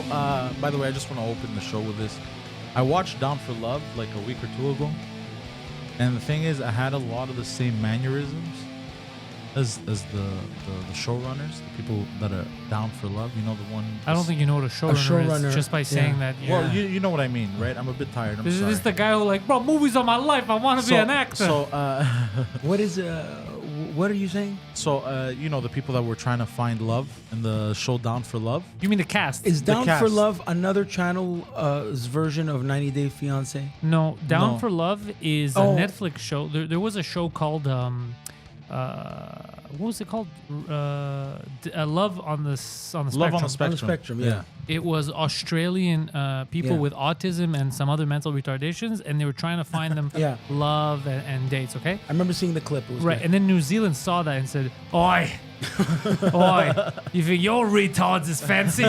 So, by the way, I just want to open the show with this. I watched Down for Love like a week or two ago, and the thing is, I had a lot of the same mannerisms as the showrunners, the people that are Down for Love. You know, the one. I don't think you know what a showrunner is just by saying that. Yeah. Well, you know what I mean, right? I'm a bit tired. I'm This sorry. is the guy who like, bro, movies are my life. I want to be an actor. So, What are you saying? So, you know, the people that were trying to find love in the show Down for Love. You mean the cast? Is Down for cast. Love another channel's version of 90 Day Fiancé? No, Down No. for Love is a Netflix show. There was a show called what was it called? Love on the Spectrum. Love on the Spectrum. On the Spectrum, yeah. It was Australian people with autism and some other mental retardations, and they were trying to find them Yeah. love and dates. Okay, I remember seeing the clip. It was right. good. And then New Zealand saw that and said, "Oi, oi, you think your retards is fancy?"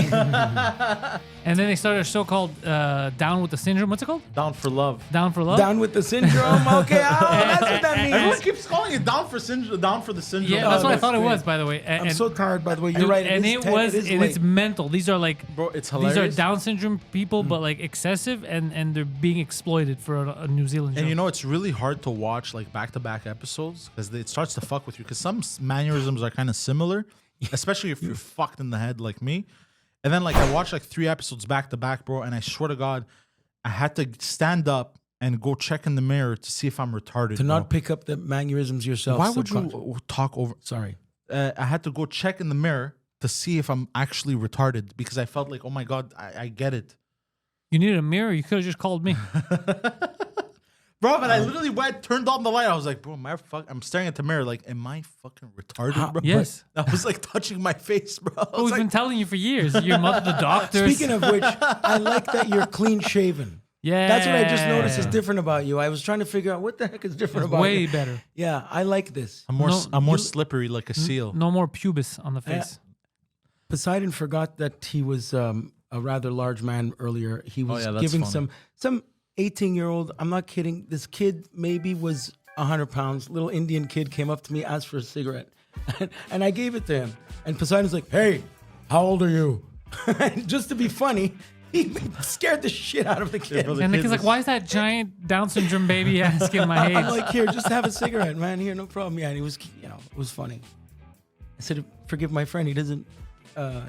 And then they started a show called Down with the Syndrome. What's it called? Down for Love. Down for Love. Down with the syndrome. Okay, that's what that Everyone means. keeps calling it Down for Syndrome. Down for the Syndrome. Yeah, that's what I that's thought it great. was, by the way. I'm so tired, by the way. You're right. And is it 10 was, is and it's late. mental. These are like, Bro, it's these hilarious. are Down syndrome people, but like excessive, and they're being exploited for a New Zealand show. And you know, it's really hard to watch like back-to-back episodes because it starts to fuck with you. Because some mannerisms are kind of similar, especially if you're fucked in the head like me. And then like I watched like 3 episodes back-to-back, bro. And I swear to God, I had to stand up and go check in the mirror to see if I'm retarded. To not bro. pick up the mannerisms yourself. Why would subconsciously. you talk over? Sorry. I had to go check in the mirror to see if I'm actually retarded because I felt like, oh my God, I get it. You needed a mirror. You could have just called me. Bro, but I literally turned on the light. I was like, bro, I'm staring at the mirror like, am I fucking retarded, bro? Yes. I was like touching my face, bro. I Oh, was we've been telling you for years. Your mother, the doctors. Speaking of which, I like that you're clean shaven. yeah, That's what I just noticed is different about you. I was trying to figure out what the heck is different about way you. better. Yeah, I like this. I'm more, No, I'm more you- slippery like a seal. No more pubis on the face. Poseidon forgot that he was a rather large man earlier. He was yeah, that's giving funny. some 18-year-old. I'm not kidding. This kid maybe was 100 pounds. Little Indian kid came up to me, asked for a cigarette, and I gave it to him. And Poseidon's like, "Hey, how old are you?" Just to be funny, he scared the shit out of the kid. bro, And the kid's like, why is that giant Down syndrome baby asking my I'm age? like, "Here, just have a cigarette, man. Here, no problem." Yeah, and he was, it was funny. I said, "Forgive my friend. He doesn't.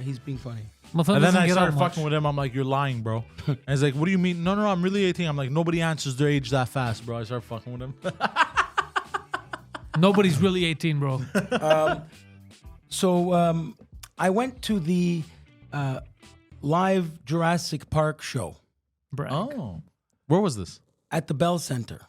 He's being funny." Motherfucker And then doesn't I get started out much. fucking with him. I'm like, you're lying, bro. And he's like, what do you mean? No, I'm really 18. I'm like, nobody answers their age that fast, bro. I started fucking with him. Nobody's really 18, bro. So I went to the live Jurassic Park show Brag. Oh. Where was this? at the Bell Center.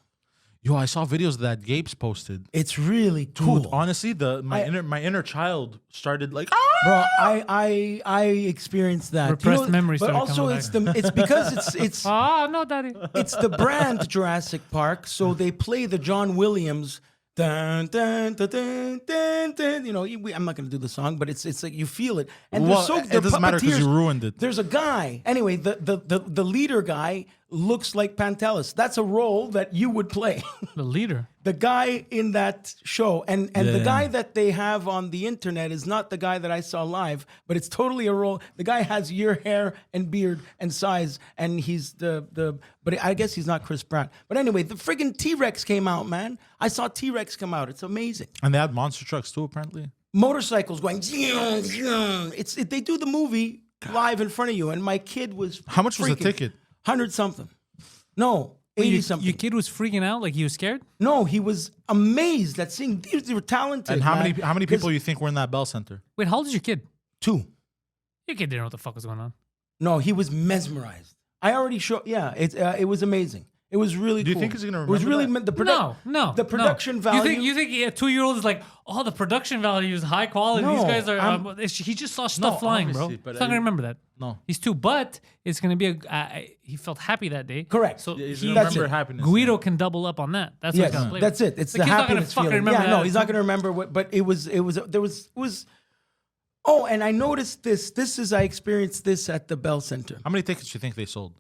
Yo, I saw videos that Gabe's posted. It's really cool. Dude, honestly, my inner child started like, ah! Bro, I experienced that. Repressed memories but started also coming it's because it's Ah, no, daddy. it's the brand Jurassic Park, so they play the John Williams. Dun, dun, dun, dun, dun, dun. You know, I'm not going to do the song, but it's like you feel it. And Well, they're it doesn't matter 'cause puppeteers. you ruined it. There's a guy. Anyway, the leader guy looks like Pantelis. That's a role that you would play. The leader. The guy in that show, and the Yeah. guy that they have on the internet is not the guy that I saw live, but it's totally a role. The guy has your hair and beard and size, and he's but I guess he's not Chris Pratt. But anyway, the friggin' T-Rex came out, man. I saw T-Rex come out. It's amazing. And they had monster trucks too, apparently. Motorcycles going. They do the movie live in front of you, and my kid was. How much was the freaking- ticket? 100 something. No, 80 something. Your kid was freaking out, like he was scared. No, he was amazed at seeing they were talented. And how man. many people you think were in that Bell Center? Wait, how old is your kid? 2. Your kid didn't know what the fuck was going on. No, he was mesmerized. I already showed. Yeah, it was amazing. It was really. Do you cool. think he's gonna It was remember really that? No. The production no. value. You think a 2-year-old is like, oh, the production value is high quality. No, These guys are. I'm- He just saw stuff No, flying, bro. obviously, but He's not gonna remember that. No. He's 2, but it's gonna be he felt happy that day. Correct. So He's he, gonna That's remember it. happiness. Guido can double up on that. That's Yes, what's gonna play. that's it. It's The the kid's not gonna happiness fucking feeling. remember Yeah, no, that. he's not gonna remember what. But it was. There was. Oh, and I noticed this. I experienced this at the Bell Center. How many tickets do you think they sold?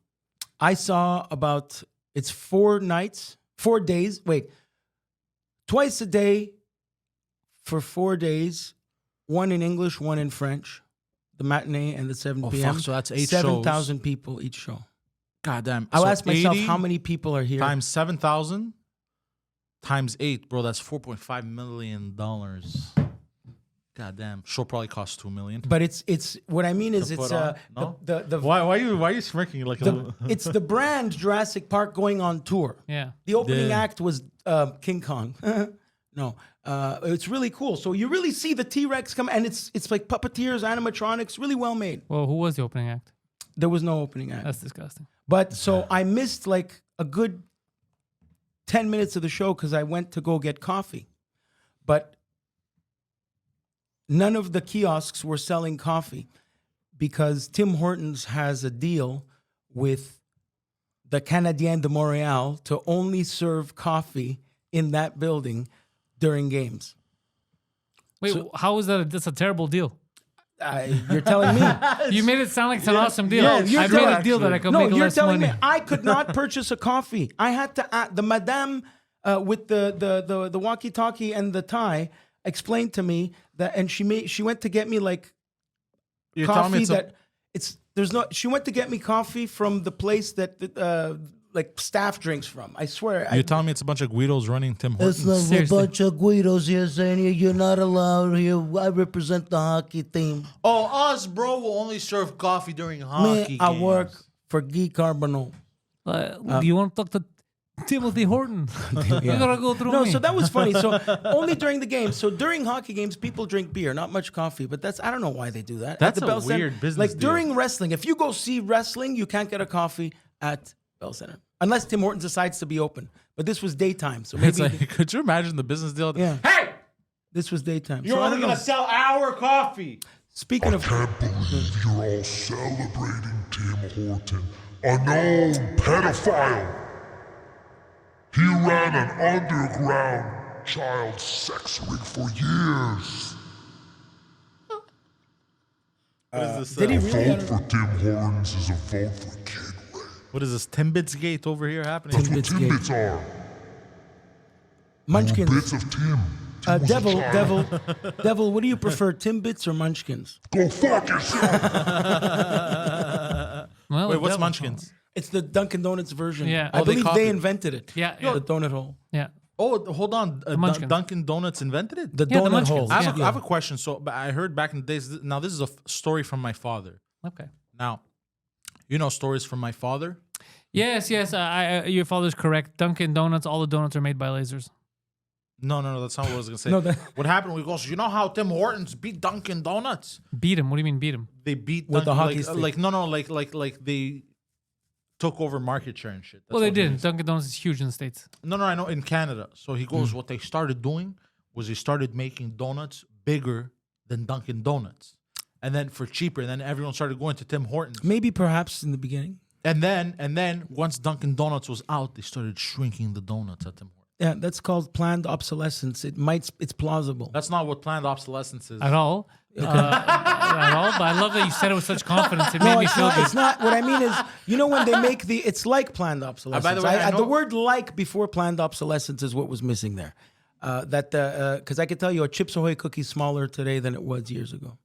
I saw about. It's 4 nights, 4 days. Wait, twice a day for 4 days. One in English, one in French. the matinee and the 7 Oh, p.m. fuck, so that's 8 7,000 people each show. God damn. I'll So ask myself 80 how many people are here. times 7,000 times 8, bro. That's $4.5 million. God damn. Show probably costs $2 million. But it's what I mean is To it's put on? No? the Why are you smirking like it's the brand Jurassic Park going on tour. Yeah. The opening Yeah. act was King Kong. No, it's really cool. So you really see the T-Rex come, and it's like puppeteers, animatronics, really well made. Well, who was the opening act? There was no opening act, That's disgusting. but so I missed like a good 10 minutes of the show because I went to go get coffee, but none of the kiosks were selling coffee because Tim Hortons has a deal with the Canadien de Montréal to only serve coffee in that building during games. Wait, how is that? That's a terrible deal. You're telling me? You made it sound like it's an awesome deal. No, you're I made a telling- deal that I could No, make you're less telling money. me I could not purchase a coffee. I had to the madame with the walkie-talkie and the tie explained to me that, and she went to get me like You're telling me coffee it's she went to get me coffee from the place that like staff drinks from. I swear. you're telling me it's a bunch of Guidos running Tim Hortons? It's not a Seriously. bunch of Guidos here saying you're not allowed here. I represent the hockey team. Oh, us, bro, will only serve coffee during Me, hockey I games. work for Guy Carbonneau. Do you want to talk to Timothy Horton? You gotta go through No, me. so that was funny. So only during the game. So during hockey games, people drink beer, not much coffee. But I don't know why they do that. At That's the a Bell Center, weird business Like deal. during wrestling, if you go see wrestling, you can't get a coffee at Bell Center unless Tim Hortons decides to be open. But this was daytime, so maybe It's like, could you imagine the business deal? Yeah. Hey, this was daytime. you're So I only don't gonna know. sell our coffee. Speaking of, Can't believe you're all celebrating Tim Horton, a known pedophile. He ran an underground child sex ring for years. What is this? did he A really? I vote don't know. for Tim Hortons is a vote for Kid Ray. What is this? Timbits Gate over here happening? That's what Timbits Gate. Timbits are. Munchkins. Bits of Tim. Tim was a Devil, child. Devil. What do you prefer, Timbits or Munchkins? Go fuck yourself. Well, Wait, what's devil. Munchkins? It's the Dunkin' Donuts version. Yeah. I Oh, they believe copied they it. invented it. Yeah, The donut hole. yeah. Oh, hold on. Munchkins. Dunkin' Donuts invented it? The Yeah, the donut Munchkins. hole. I Yeah. have a question. So, but I heard back in the days. Now, this is a story from my father. Okay. Now, you know stories from my father. Yes, yes. Your father's correct. Dunkin' Donuts, all the donuts are made by lasers. No, that's not what I was gonna say. No, that- What happened? We goes. You know how Tim Hortons beat Dunkin' Donuts? Beat him. What do you mean beat him? They beat With the Dunkin', hockey like, stick. like they took over market share and shit. That's Well, they what he didn't. means. Dunkin' Donuts is huge in the States. No, I know in Canada. So he goes. What they started doing was they started making donuts bigger than Dunkin' Donuts, and then for cheaper. And then everyone started going to Tim Hortons. Maybe perhaps in the beginning. And then once Dunkin' Donuts was out, they started shrinking the donuts at Tim Hortons. Yeah, that's called planned obsolescence. It's plausible. That's not what planned obsolescence is. At all. At all. But I love that you said it with such confidence. It made No, me it's feel not, good. it's not. What I mean is, you know, when they make it's like planned obsolescence. by the way, I the know- word "like" before planned obsolescence is what was missing there. Because I could tell you a Chips Ahoy cookie is smaller today than it was years ago.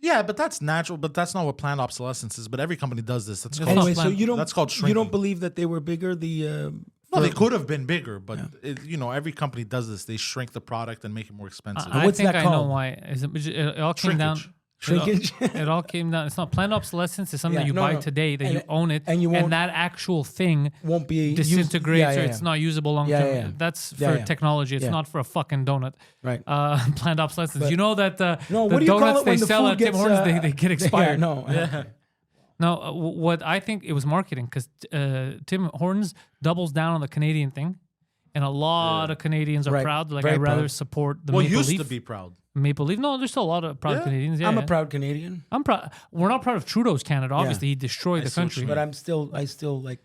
Yeah, but that's natural. But that's not what planned obsolescence is. But every company does this. That's It's called, not Anyway, so planned. you don't That's called you shrinking. don't believe that they were bigger. no, they could have been bigger, but every company does this. They shrink the product and make it more expensive. I What's think that I know called? why. It all came down. Shrinkage. Shrinkage. It all came down. It's not planned obsolescence. It's something Yeah, you no, buy no. today that And you it- own it, and you won't- that actual thing Won't be used- disintegrates yeah, or yeah, it's yeah. not usable long Yeah, term. yeah, yeah. That's for Yeah, yeah. technology. It's Yeah. not for a fucking donut. Right. Planned obsolescence. But- you know that No, the what do you call donuts it when they the sell food at Tim gets? Hortons they get expired. Yeah, no. No, what I think it was marketing because Tim Hortons doubles down on the Canadian thing, and a lot of Canadians are Right. proud. Like Very I'd rather proud. support the well, Maple used Leaf. to be proud. Maple Leaf. No, there's still a lot of proud Yeah. Canadians. Yeah, I'm a yeah. proud Canadian, I'm proud. We're not proud of Trudeau's Canada. Obviously, he destroyed the see what you country. mean. but I still like.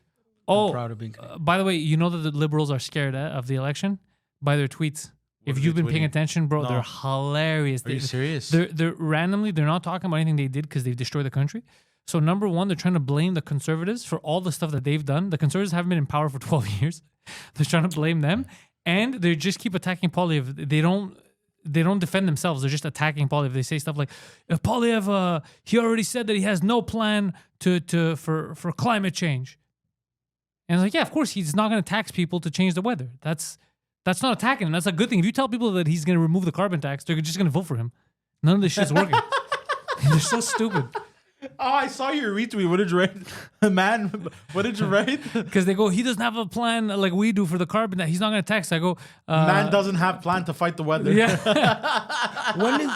Oh, proud of being Canadian. by the way, you know that the Liberals are scared of the election by their tweets. What If are you've they been paying tweeting? attention, bro, No. they're hilarious. Are you serious? They're randomly. They're not talking about anything they did because they've destroyed the country. So number one, they're trying to blame the Conservatives for all the stuff that they've done. The Conservatives haven't been in power for 12 years. They're trying to blame them, and they just keep attacking Poilievre. they don't defend themselves. They're just attacking Polyev. They say stuff like, Polyev, he already said that he has no plan for climate change. And it's like, yeah, of course, he's not going to tax people to change the weather. That's not attacking him. That's a good thing. If you tell people that he's going to remove the carbon tax, they're just going to vote for him. None of this shit's working. They're so stupid. Oh, I saw your retweet. What did you write? Man, what did you write? Because they go, he doesn't have a plan like we do for the carbon that he's not going to tax. I go, Man doesn't have plan to fight the weather. yeah. When is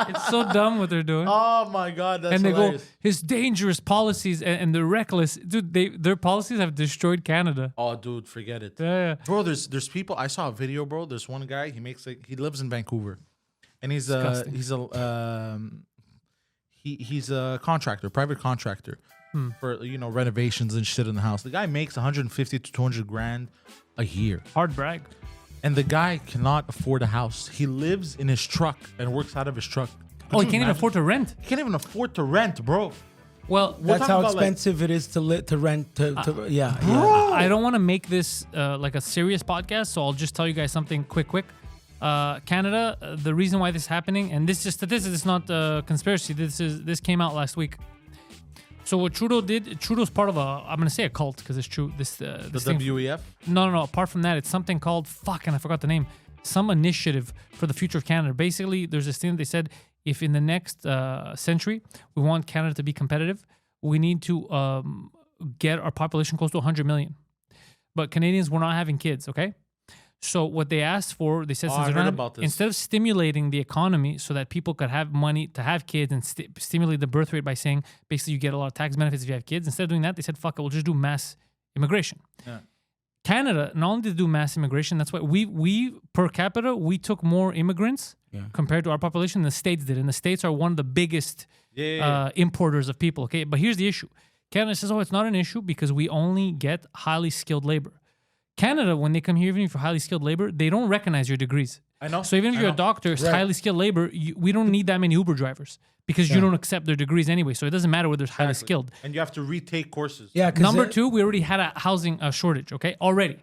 It's so dumb what they're doing. Oh my God, that's And they hilarious. go, his dangerous policies and they're reckless. Dude, their policies have destroyed Canada. Oh, dude, forget it. Yeah. Bro, there's people. I saw a video, bro. There's one guy. He lives in Vancouver, and he's a contractor, private contractor for renovations and shit in the house. The guy makes 150 to 200 grand a year, Hard brag. and the guy cannot afford a house. He lives in his truck and works out of his truck. Oh, he can't even afford to rent. He can't even afford to rent, bro. Well, We're that's talking how about, expensive it is to rent to yeah. I don't want to make this like a serious podcast, so I'll just tell you guys something quick. Canada, the reason why this is happening, and this is statistics, it's not conspiracy. This came out last week. So what Trudeau did, Trudeau's part of I'm gonna say a cult because it's true. This The thing, WEF. No. Apart from that, it's something called and I forgot the name. Some initiative for the future of Canada. Basically, there's this thing that they said if in the next century we want Canada to be competitive, we need to get our population close to 100 million. But Canadians were not having kids. Okay. So what they asked for, they said, I heard about this. instead of stimulating the economy so that people could have money to have kids and stimulate the birth rate by saying basically you get a lot of tax benefits if you have kids, instead of doing that, they said, fuck it, we'll just do mass immigration. Yeah. Canada, not only did they do mass immigration, that's why we per capita, we took more immigrants compared to our population than the States did. And the States are one of the biggest importers of people, okay? But here's the issue. Canada says, it's not an issue because we only get highly skilled labor. Canada, when they come here, even for highly skilled labor, they don't recognize your degrees. I know. So even if you're a doctor, it's highly skilled labor, we don't need that many Uber drivers because you don't accept their degrees anyway. So it doesn't matter whether it's highly skilled. And you have to retake courses. Yeah. Number two, we already had a housing shortage, okay? Already.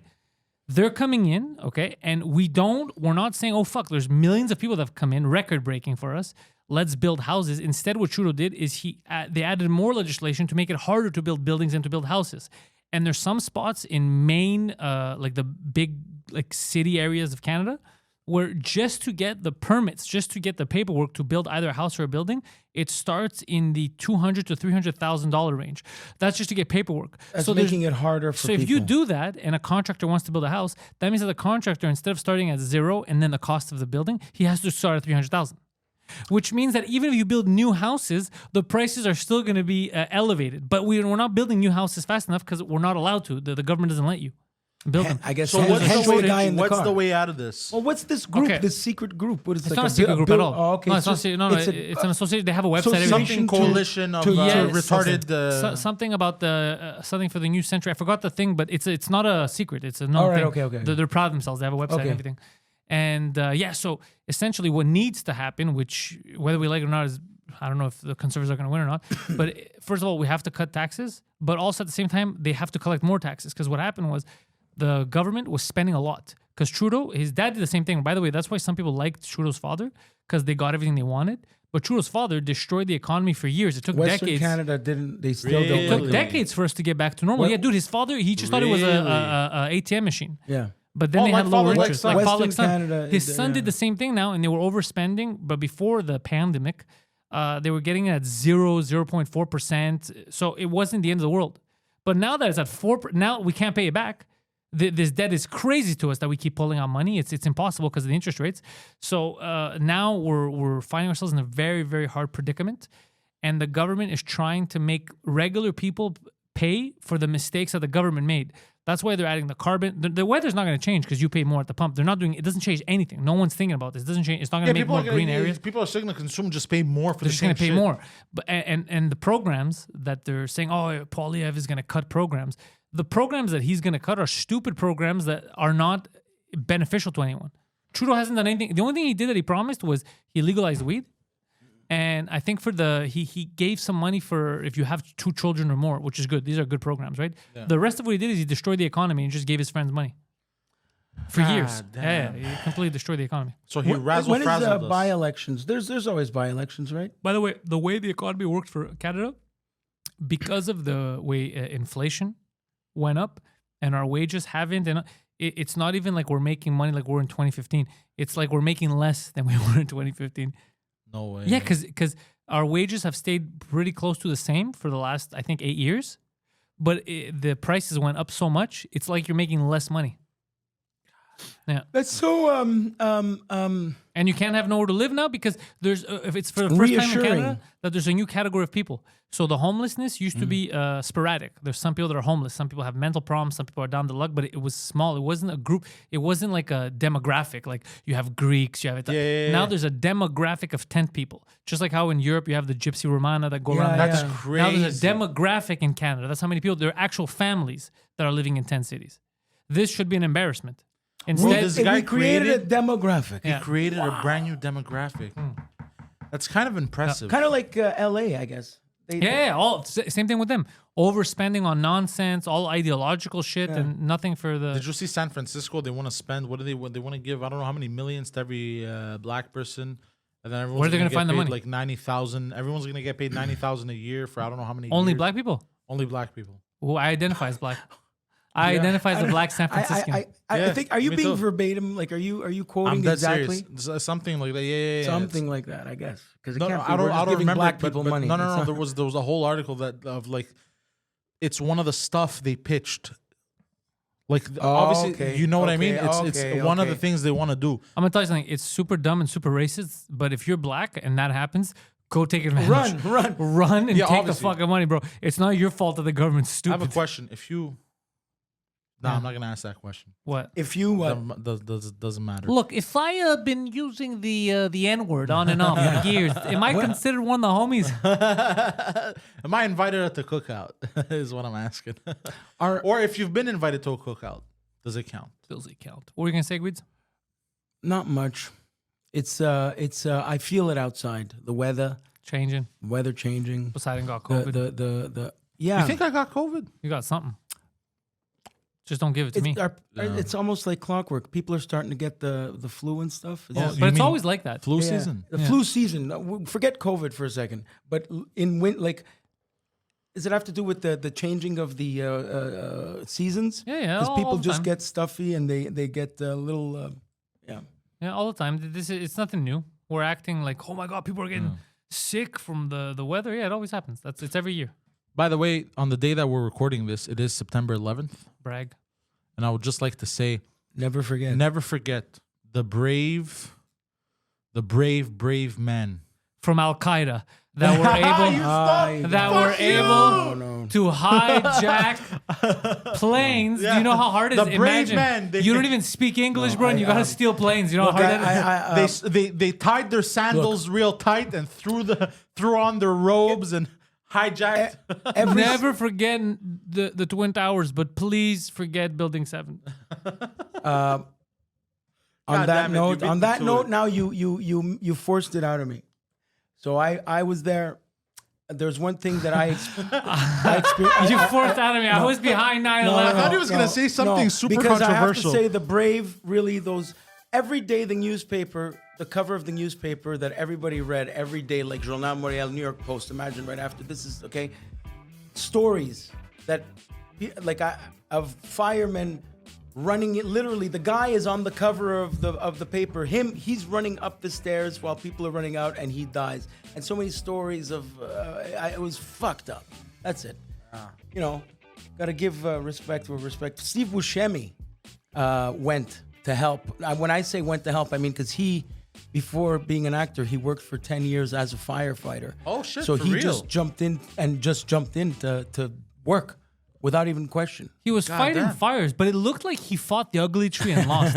They're coming in, okay? And we're not saying, oh, fuck, there's millions of people that have come in, record-breaking for us. Let's build houses. Instead, what Trudeau did is they added more legislation to make it harder to build buildings and to build houses. And there's some spots in Maine, like the big like city areas of Canada, where just to get the permits, just to get the paperwork to build either a house or a building, it starts in the $200,000 to $300,000 range. That's just to get paperwork. That's so making it harder for people. So if you do that and a contractor wants to build a house, that means that the contractor, instead of starting at zero and then the cost of the building, he has to start at $300,000. Which means that even if you build new houses, the prices are still going to be elevated. But we're not building new houses fast enough because we're not allowed to. The government doesn't let you build them. I guess So what's what's the way out of this? Well, what's this group? Okay. This secret group? What is It's not a secret group at all. Oh, okay. No, it's so not. It's an association. They have a website. everything. Something coalition of retarded. Something about something for the new century. I forgot the thing, but it's not a secret. It's a known All right, thing. okay. They're proud of themselves. They have a website and everything. And so essentially what needs to happen, which whether we like it or not, is I don't know if the Conservatives are going to win or not. But first of all, we have to cut taxes, but also at the same time, they have to collect more taxes. Because what happened was the government was spending a lot. Because Trudeau, his dad did the same thing. By the way, that's why some people liked Trudeau's father, because they got everything they wanted. But Trudeau's father destroyed the economy for years. It took Western decades. Canada didn't. They still It don't. took decades for us to get back to normal. Well- Yeah, dude, his father, he just thought it was a ATM machine. Yeah. But then Oh, they like had lower father, like interest. son. Like father, like Western son. Canada, His son yeah. did the same thing now, and they were overspending. But before the pandemic, they were getting it at 0.4%. So it wasn't the end of the world. But now that it's at 4%, now we can't pay it back. This debt is crazy to us that we keep pulling out money. It's impossible because of the interest rates. So now we're finding ourselves in a very, very hard predicament. And the government is trying to make regular people pay for the mistakes that the government made. That's why they're adding the carbon. The weather's not going to change because you pay more at the pump. They're not doing it. Doesn't change anything. No one's thinking about this. It doesn't change. It's not going to make more green areas. People are still going to consume, just pay more for They're the just same going to pay shit. more. But and the programs that they're saying, oh, Polyev is going to cut programs. The programs that he's going to cut are stupid programs that are not beneficial to anyone. Trudeau hasn't done anything. The only thing he did that he promised was he legalized weed. And I think he gave some money for if you have 2 children or more, which is good. These are good programs, right? Yeah. The rest of what he did is he destroyed the economy and just gave his friends money. for years. God damn. Yeah, he completely destroyed the economy. So he When is razzle-frazzled us. by-elections? There's always by-elections, right? By the way the economy worked for Canada, because of the way inflation went up and our wages haven't, and it's not even like we're making money like we're in 2015. It's like we're making less than we were in 2015. No way. Yeah, because our wages have stayed pretty close to the same for the last, I think, 8 years. But the prices went up so much, it's like you're making less money. Yeah. That's so And you can't have nowhere to live now because there's, if it's for the first time in Reassuring. Canada, that there's a new category of people. So the homelessness used to be sporadic. There's some people that are homeless. Some people have mental problems. Some people are down the luck, but it was small. It wasn't a group. It wasn't like a demographic. Like you have Greeks, you have Now there's a demographic of 10 people. Just like how in Europe you have the Gypsy Romana that go around. That's Yeah. crazy. Now there's a demographic in Canada. That's how many people. There are actual families that are living in 10 cities. This should be an embarrassment. Instead, this guy we created a created- demographic. Yeah. He created a brand new demographic. That's kind of impressive. Kind of like LA, I guess. all same thing with them. Overspending on nonsense, all ideological shit, and nothing for the. Did you see San Francisco? They want to spend. What do they want? They want to give. I don't know how many millions to every black person, and then everyone's Where are they gonna gonna find the get money? paid like 90,000. Everyone's gonna get paid 90,000 a year for I don't know how many. Only years. black people? Only black people. Who I identify as black. I identify as a black San Franciscan. I Yeah, think. Are you me being too. verbatim? Like, are you I'm quoting dead exactly? serious. Something like that. Yeah. Something like that, I guess. Because No, can't I be. don't. We're I just don't giving remember. black But, people but money. no. It's not- There was a whole article that of like, it's one of the stuff they pitched. Like obviously, okay, you know what I mean. okay, It's okay, one of the okay. things they want to do. I'm gonna tell you something. It's super dumb and super racist. But if you're black and that happens, go take advantage. Run, and Yeah, take obviously. the fucking money, bro. It's not your fault that the government's I stupid. have a question. If you, no, I'm not gonna ask that question. What? If you Doesn't matter. Look, if I have been using the N word on and off for years, am I considered one of the homies? Am I invited at the cookout? Is what I'm asking. Or if you've been invited to a cookout, does it count? Does it count? What were you gonna say, Guido? not much. It's I feel it outside. The weather changing. Poseidon got COVID. The yeah. You think I got COVID? You got something. Just don't give it to me. It's almost like clockwork. People are starting to get the flu and stuff. Is that- But it's mean always like that. Flu Yeah. season. The flu season. Forget COVID for a second. But does it have to do with the changing of the seasons? Yeah, Because all people the just time. get stuffy and they get a little. Yeah, all the time. It's nothing new. We're acting like, oh my god, people are getting sick from the weather. Yeah, it always happens. It's every year. By the way, on the day that we're recording this, it is September 11th, Brag. and I would just like to say, Never forget. never forget the brave men. From Al Qaeda that were able to hijack planes. Do you know how hard it is? The brave Imagine men, you don't even speak English, bro, and you gotta steal planes. You know how hard that is? They tied their sandals real tight and threw on their robes and hijacked. Never forget the Twin Towers, but please forget Building 7. On God that damn it, you note, beat me to it. now you forced it out of me. So I was there. There's one thing that I experienced. You forced out of me. I was behind 9/11. I thought he was gonna say something super because controversial. I have to say the brave, really, those every day the newspaper, the cover of the newspaper that everybody read every day, like Journal Montréal, New York Post. Imagine right after this is okay, stories that of firemen running it. Literally, the guy is on the cover of the paper. He's running up the stairs while people are running out, and he dies. And so many stories of it was fucked up. That's it. Got to give respect where respect. Steve Buscemi went to help. When I say went to help, I mean because before being an actor, he worked for 10 years as a firefighter. Oh, shit, So for he real? just jumped in to work without even question. He was fighting damn. fires, but it looked like he fought the ugly tree and lost.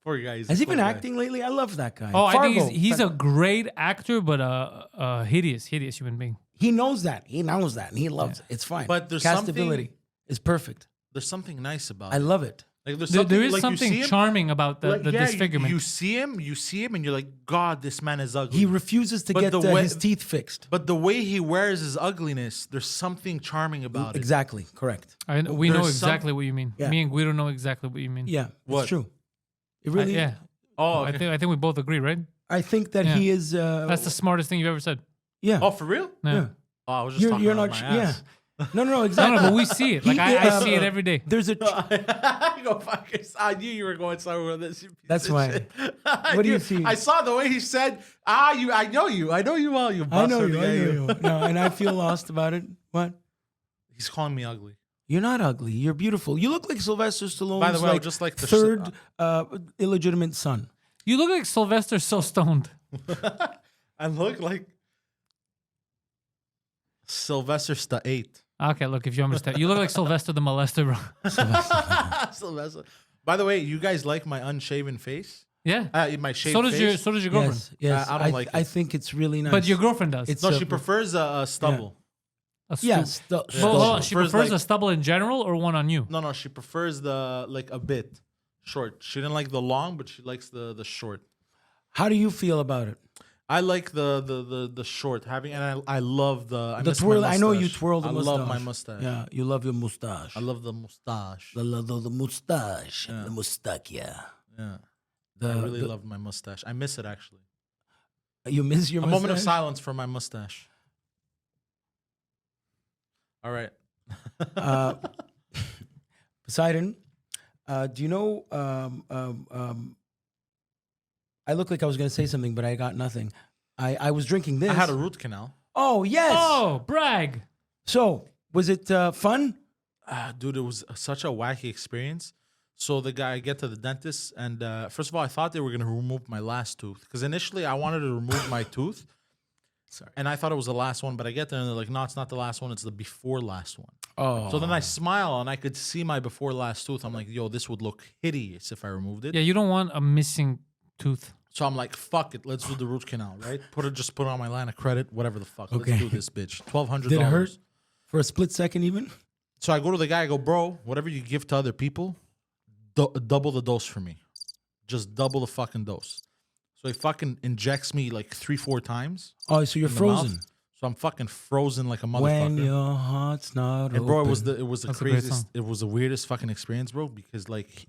Poor guys. Has he been acting lately? I love that guy. Oh, I think Fargo. he's a great actor, but a hideous human being. He knows that. He knows that, and he loves it. It's fine. But there's Castability is perfect. There's something nice about I it. love it. Like there's There something, is like, something you see him, charming about the disfigurement. You see him, and you're like, God, this man is ugly. He refuses to But get the way- his teeth fixed. but the way he wears his ugliness, there's something charming about it. Exactly. Correct. We know There's exactly what you mean. Yeah. Me and Guido know exactly what you mean. Yeah. What? It's true. It really. yeah. Oh, I think we both agree, right? I think that Yeah. he is. That's the smartest thing you've ever said. Yeah. oh, for real? Yeah. Yeah. Oh, I was just talking You're about not. my ass. Yeah. No, No, exactly. but we see it. Like I see it every day. There's a. I go fuck yourself. I knew you were going somewhere with this. you piece That's of why. shit. What do you see? I saw the way he said, I know you well, you I know bastard." you. I know you. No, and I feel lost about it. What? He's calling me ugly. You're not ugly. You're beautiful. You look like Sylvester Stallone's By the way, I would just like to third illegitimate son. You look like Sylvester so stoned. I look like Sylvester Sta-8. Okay, look, if you understand. You look like Sylvester the molester, bro. Sylvester. By the way, you guys like my unshaven face? Yeah. My shaved So does face? your girlfriend. Yes. Yes. I don't like I it. think it's really nice. But your girlfriend does. It's No, a- she prefers a stubble. A stu- Yes. Well, hold on, she Prefers, prefers like- a stubble in general or one on you? No, she prefers the like a bit short. She didn't like the long, but she likes the short. How do you feel about it? I like the short having, and I love the The miss my twirl. I know you mustache. twirl the I mustache. love my mustache. Yeah, you love your mustache. I love the mustache. The mustache. The mustache, yeah. Yeah, The, I really the- love my mustache. I miss it actually. You miss your A mustache? moment of silence for my mustache. All right. Poseidon, do you know? I look like I was going to say something, but I got nothing. I was drinking this. I had a root canal. Oh yes. Oh, brag. So was it fun? Dude, it was such a wacky experience. So I get to the dentist, and first of all, I thought they were gonna remove my last tooth because initially I wanted to remove my tooth. Sorry. And I thought it was the last one, but I get there and they're like, no, it's not the last one, it's the before last one. Oh. So then I smile and I could see my before last tooth. I'm like, yo, this would look hideous if I removed it. Yeah, you don't want a missing tooth. So I'm like, fuck it, let's do the root canal, right? Just put it on my line of credit, whatever the fuck. Okay. Let's do this, bitch. $1,200. Did it hurt for a split second even? So I go to the guy, I go, bro, whatever you give to other people, double the dose for me. Just double the fucking dose. So he fucking injects me like 3-4 times. Oh, so you're in the frozen. mouth. So I'm fucking frozen like a motherfucker. When your heart's not And bro, open. it was the That's a great craziest, song. it was the weirdest fucking experience, bro, because like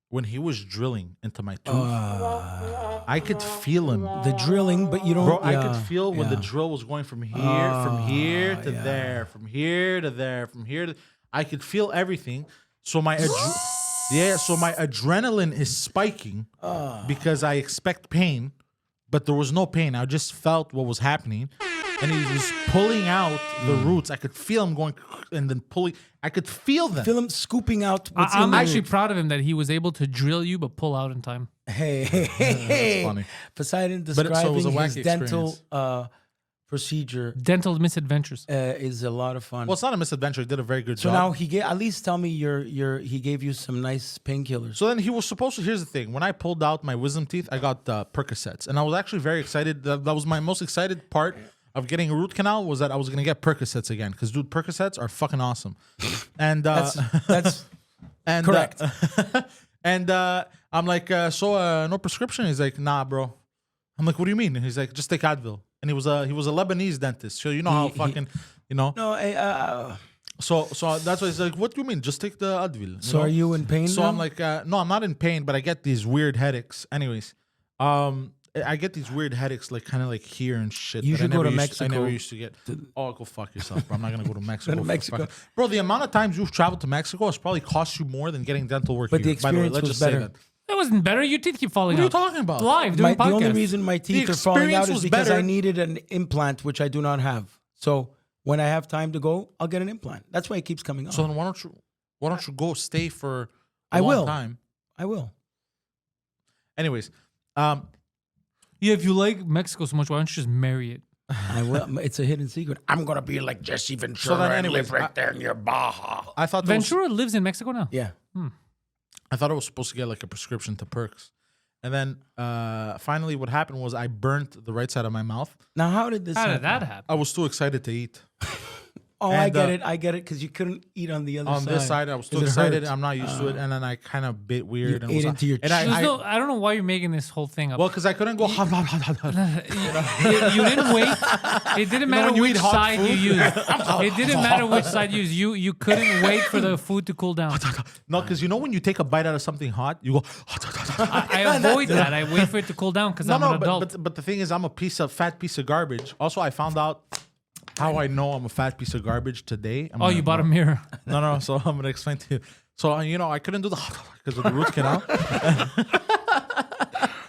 when he was drilling into my tooth, I could feel him. the drilling, but you don't. Bro, I yeah, could feel when the yeah. drill was going from here to yeah. there, from here to there, from here to. I could feel everything. So my adrenaline is spiking because I expect pain, but there was no pain. I just felt what was happening, and he was pulling out the roots. I could feel him going, and then pulling. I could feel them. Feel him scooping out. What's in I'm the actually root. proud of him that he was able to drill you but pull out in time. Hey, funny. Poseidon so it describing was a his wacky dental experience. procedure Dental misadventures. is a lot of fun. Well, it's not a misadventure. He did a very good so job. now he gave. At least tell me he gave you some nice painkillers. So then he was supposed to. Here's the thing: when I pulled out my wisdom teeth, I got Percocets, and I was actually very excited. That was my most excited part of getting a root canal was that I was gonna get Percocets again because dude, Percocets are fucking awesome. And That's and correct. And I'm like, no prescription? He's like, nah, bro. I'm like, what do you mean? He's like, just take Advil. And he was a Lebanese dentist, so you know how fucking, you know. no. So that's why he's like, what do you mean? Just take the Advil. you So know? are you in pain? So now? I'm like, no, I'm not in pain, but I get these weird headaches. Anyways, I get these weird headaches, like kind of like here and shit. You that I should go never to used I Mexico. never used to get. Oh, go fuck yourself, bro. I'm not gonna go to Mexico. Go to for Mexico. fucking- Bro, the amount of times you've traveled to Mexico has probably cost you more than getting dental work But here. the By the way, experience let's was just say better. that. That wasn't better. Your teeth keep falling What are you out. talking about? Live doing the only podcasts. reason my teeth are falling out experience is was because I better. needed an implant, which I do not have. So when I have time to go, I'll get an implant. That's why it keeps coming on. So then why don't you go stay for a I long will. time? I will. Anyways, Yeah, if you like Mexico so much, why don't you just marry it? I will. It's a hidden secret. I'm gonna be like Jesse Ventura So then and anyways, live right there near Baja. I thought there was, Ventura lives in Mexico now. Yeah. I thought I was supposed to get like a prescription to Perks, and then finally what happened was I burnt the right side of my mouth. Now, how did this How happen? did that happen? I was too excited to eat. Oh, And, I get it, because you couldn't eat on the other On side. this side, I was too 'Cause it excited. hurts. I'm not used to it, and then I kind of bit weird. And ate into your and cheek. I don't know why you're making this whole thing up. well, because I couldn't go. You didn't wait. It didn't matter when you which eat hot side food? you used. It didn't matter which side you used. You couldn't wait for the food to cool down. No, because you know when you take a bite out of something hot, you go. I avoid that. I wait for it to cool down because I'm an adult. but the thing is, I'm a fat piece of garbage. Also, I found out how I know I'm a fat piece of garbage today. Oh, you bought a mirror. No. So I'm gonna explain to you. So I couldn't do the because of the root canal.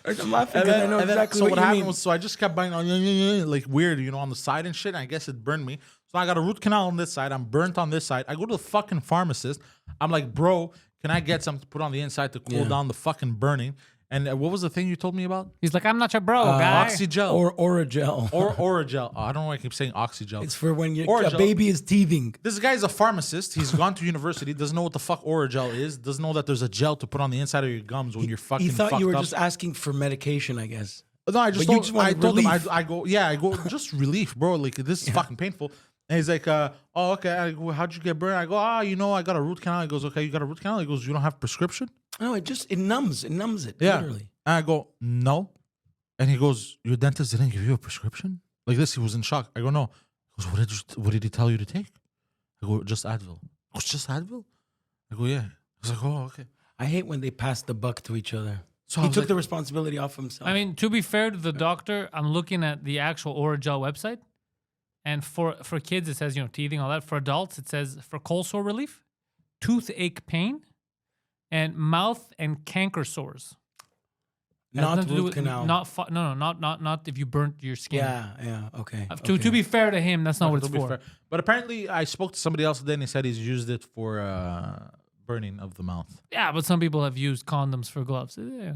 I'm laughing because I know exactly so what what you happened mean. was, so I just kept biting on like weird, on the side and shit. And I guess it burned me. So I got a root canal on this side. I'm burnt on this side. I go to the fucking pharmacist. I'm like, bro, can I get something to put on the inside to cool down the fucking burning? And what was the thing you told me about? He's like, I'm not your bro, guy. Oxygel. Or Oragel. or Oragel. I don't know why I keep saying Oxygel. It's for when a Oragel. baby is teething. This guy's a pharmacist. He's gone to university. Doesn't know what the fuck Oragel is. Doesn't know that there's a gel to put on the inside of your gums when you're fucking. He thought you were fucked just up. asking for medication, I guess. No, I just But you told, just wanted I told him relief. I go just relief, bro. Like this is fucking painful. And he's like, oh okay. I go, how'd you get burned? I go, I got a root canal. He goes, okay, you got a root canal. He goes, you don't have prescription? No, it numbs. It numbs it. Yeah. Literally. And I go, no. And he goes, your dentist didn't give you a prescription? Like this, he was in shock. I go, no. He goes, what did he tell you to take? I go, just Advil. He goes, just Advil? I go, yeah. I was like, oh, okay. I hate when they pass the buck to each other. So I He was took like- the responsibility off himself. I mean, to be fair to the doctor, I'm looking at the actual Oragel website. And for kids, it says, teething, all that. For adults, it says for cold sore relief, toothache pain, and mouth and canker sores. Has not nothing to do root with- canal. Not if you burnt your skin. Yeah. Okay. To be fair to him, that's not what it's To be for. fair. But apparently, I spoke to somebody else today, and he said he's used it for burning of the mouth. Yeah, but some people have used condoms for gloves. Yeah.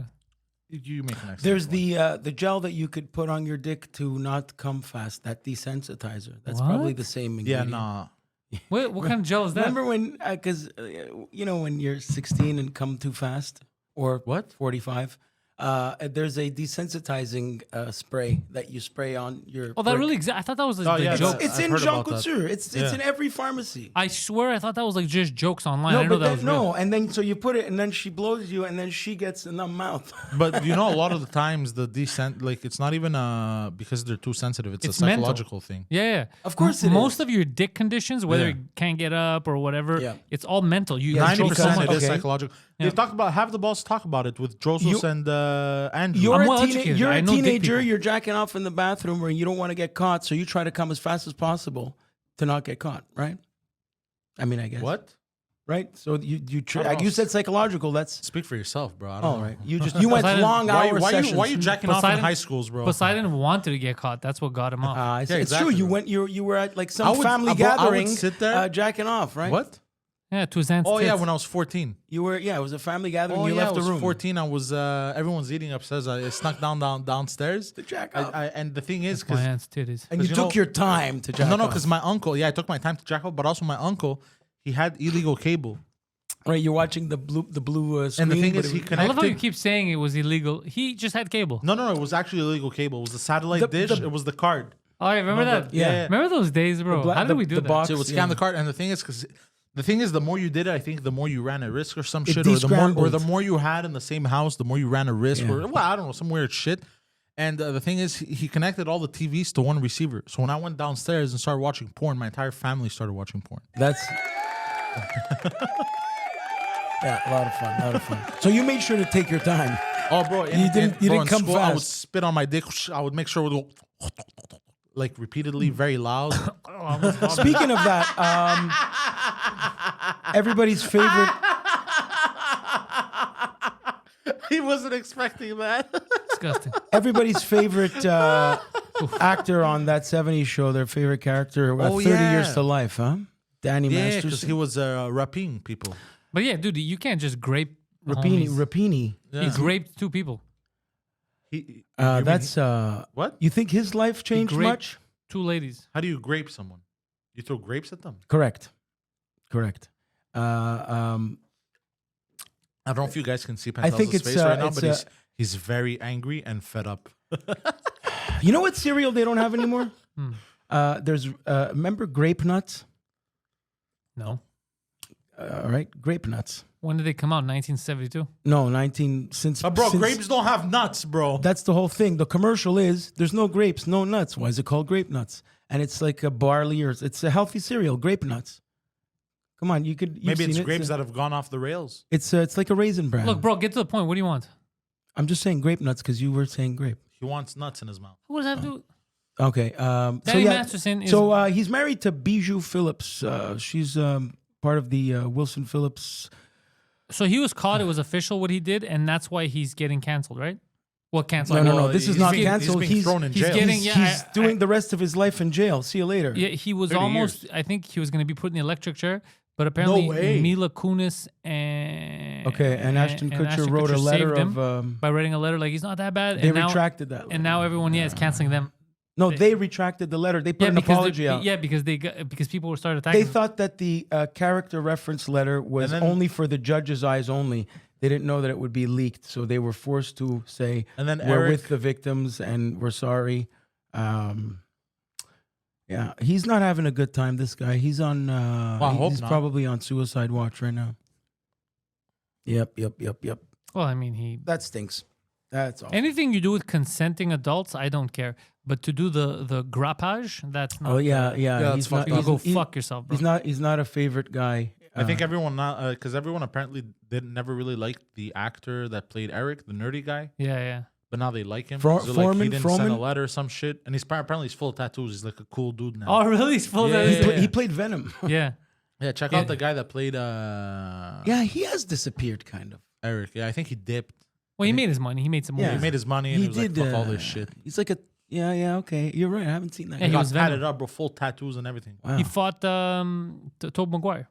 You make an excellent There's point. the gel that you could put on your dick to not come fast. That desensitizer. That's What? probably the same Yeah, ingredient. nah. What kind of gel is that? Remember when? Because when you're 16 and come too fast, or What? 45. There's a desensitizing spray that you spray on your. Oh, that prick. really exists? I thought that was Oh, the yeah, joke. It's I've in heard Jean about that. Couture. It's Yeah. in every pharmacy. I swear I thought that was like just jokes online. I No, didn't know but that was real. and then so you put it, and then she blows you, and then she gets a numb mouth. But a lot of the times the it's not even because they're too sensitive. It's It's a mental. psychological thing. Yeah. Of course it Most is. of your dick conditions, whether Yeah. you can't get up or whatever, Yeah. it's all mental. You Yeah, control so 90% much. it is Okay. psychological. Yeah. They've talked about have the balls to talk about it with Joseph You- and Andrew. You're I'm a, well teenager. educated. You're I a know dick teenager. people. You're jacking off in the bathroom where you don't want to get caught, so you try to come as fast as possible to not get caught, right? I mean, I guess. What? Right? So I don't like know. you said psychological. That's Speak for yourself, bro. I don't all know. right. You went Poseidon, long hour sessions. Why you jacking off in Poseidon- high schools, bro? Poseidon wanted to get caught. That's what got him off. It's exactly, true. You bro. went. You were at like I some would- family bro, I would gathering, sit there- jacking off, right? What? Yeah, to his aunt's Oh yeah, tits. when I was 14. You were. Yeah, it was a family gathering. Oh you yeah, left I the was room. 14. I was everyone's eating upstairs. I snuck downstairs. To jack off. And the thing is, My because aunt's titties. and you 'cause, took you know- your time to jack no, off. because my uncle. Yeah, I took my time to jack off, but also my uncle, he had illegal cable. Right, you're watching the blue screen. And the thing but is, it he was- I love how you connected. keep saying it was illegal. He just had cable. No, it was actually illegal cable. It was the satellite The- dish. the- It was the card. Oh, yeah, remember No, that? yeah. Remember those days, bro? bla- How did the- we do the that? box. So it would Yeah. scan the card, and the thing is, the more you did it, I think the more you ran a risk or some It shit, or the descrambled. more you had in the same house, the more you ran a risk, Yeah. or well, I don't know, some weird shit. And the thing is, he connected all the TVs to one receiver. So when I went downstairs and started watching porn, my entire family started watching porn. That's yeah, a lot of fun. So you made sure to take your time. Oh, bro, You didn't bro, come in school, I would fast. spit on my dick. I would make sure it would go like repeatedly, very loud. Speaking of that, everybody's favorite. He wasn't expecting that. Disgusting. Everybody's favorite actor on that '70s show, their favorite character, Oh, 30 yeah. Years to Life, huh? Danny Yeah, because Masterson. he was rapping people. But yeah, dude, you can't just grape Rapini. homies. Rapini. He graped two people. He, That's what? You think his life changed graped- much? Two ladies. How do you grape someone? You throw grapes at them? Correct. I don't know if you guys can see I think Pantelis' it's, face right now, it's, but he's very angry and fed up. You know what cereal they don't have anymore? There's remember grape nuts? No. All right, grape nuts. When did they come out? 1972. No, 19 since. Bro, since- grapes don't have nuts, bro. That's the whole thing. The commercial is there's no grapes, no nuts. Why is it called grape nuts? And it's like a barley or it's a healthy cereal, grape nuts. Come on, you've Maybe seen it's it. grapes that have gone off the rails. It's like a raisin brand. Look, bro, get to the point. What do you want? I'm just saying grape nuts because you were saying grape. He wants nuts in his mouth. What does that have to do? Okay. Danny Masterson is. So he's married to Bijou Phillips. She's part of the Wilson Phillips. So he was caught. It was official what he did, and that's why he's getting canceled, right? Well, canceled. No. Well, This is he's not being- canceled. He's being thrown in he's jail. getting- He's, yeah, he's doing the rest of his life in jail. See you later. Yeah, he was 30 almost. years. I think he was going to be put in the electric chair, but apparently way. Mila Kunis and And Ashton Kutcher Ashton wrote a Kutcher letter saved him of. by writing a letter like he's not that bad. They and now, retracted that. and now everyone is canceling them. No, they retracted the letter. They put an because apology out. because people started attacking. They them. thought that the character reference letter was And then- only for the judge's eyes only. They didn't know that it would be leaked, so they were forced to say, And then we're Eric- with the victims and we're sorry. Yeah, he's not having a good time, this guy. He's on, I hope he's not. probably on suicide watch right now. Yep. Well, I mean, he That stinks. That's all. anything you do with consenting adults, I don't care. But to do the grappage, that's not. Oh, yeah. that's He's not, fucked You up. go he- fuck yourself, bro. He's not a favorite guy. I think everyone not because everyone apparently never really liked the actor that played Eric, the nerdy guy. Yeah. But now they like him. Fro- So, like, Foreman- he didn't send a Froman? letter or some shit, and apparently he's full of tattoos. He's like a cool dude now. Oh, really? He's full Yeah, of that. he played Venom. Yeah. Yeah, check Yeah. out the guy that played Yeah, he has disappeared, kind of. Eric. Yeah, I think he dipped. Well, he made his money. He made some Yeah. movies. He made his money, and he was like, "Fuck all this shit." He's like a okay. You're right. I haven't seen that. Yeah, He he got was Venom. tatted up, bro, full tattoos and everything. Wow. He fought Tobey Maguire.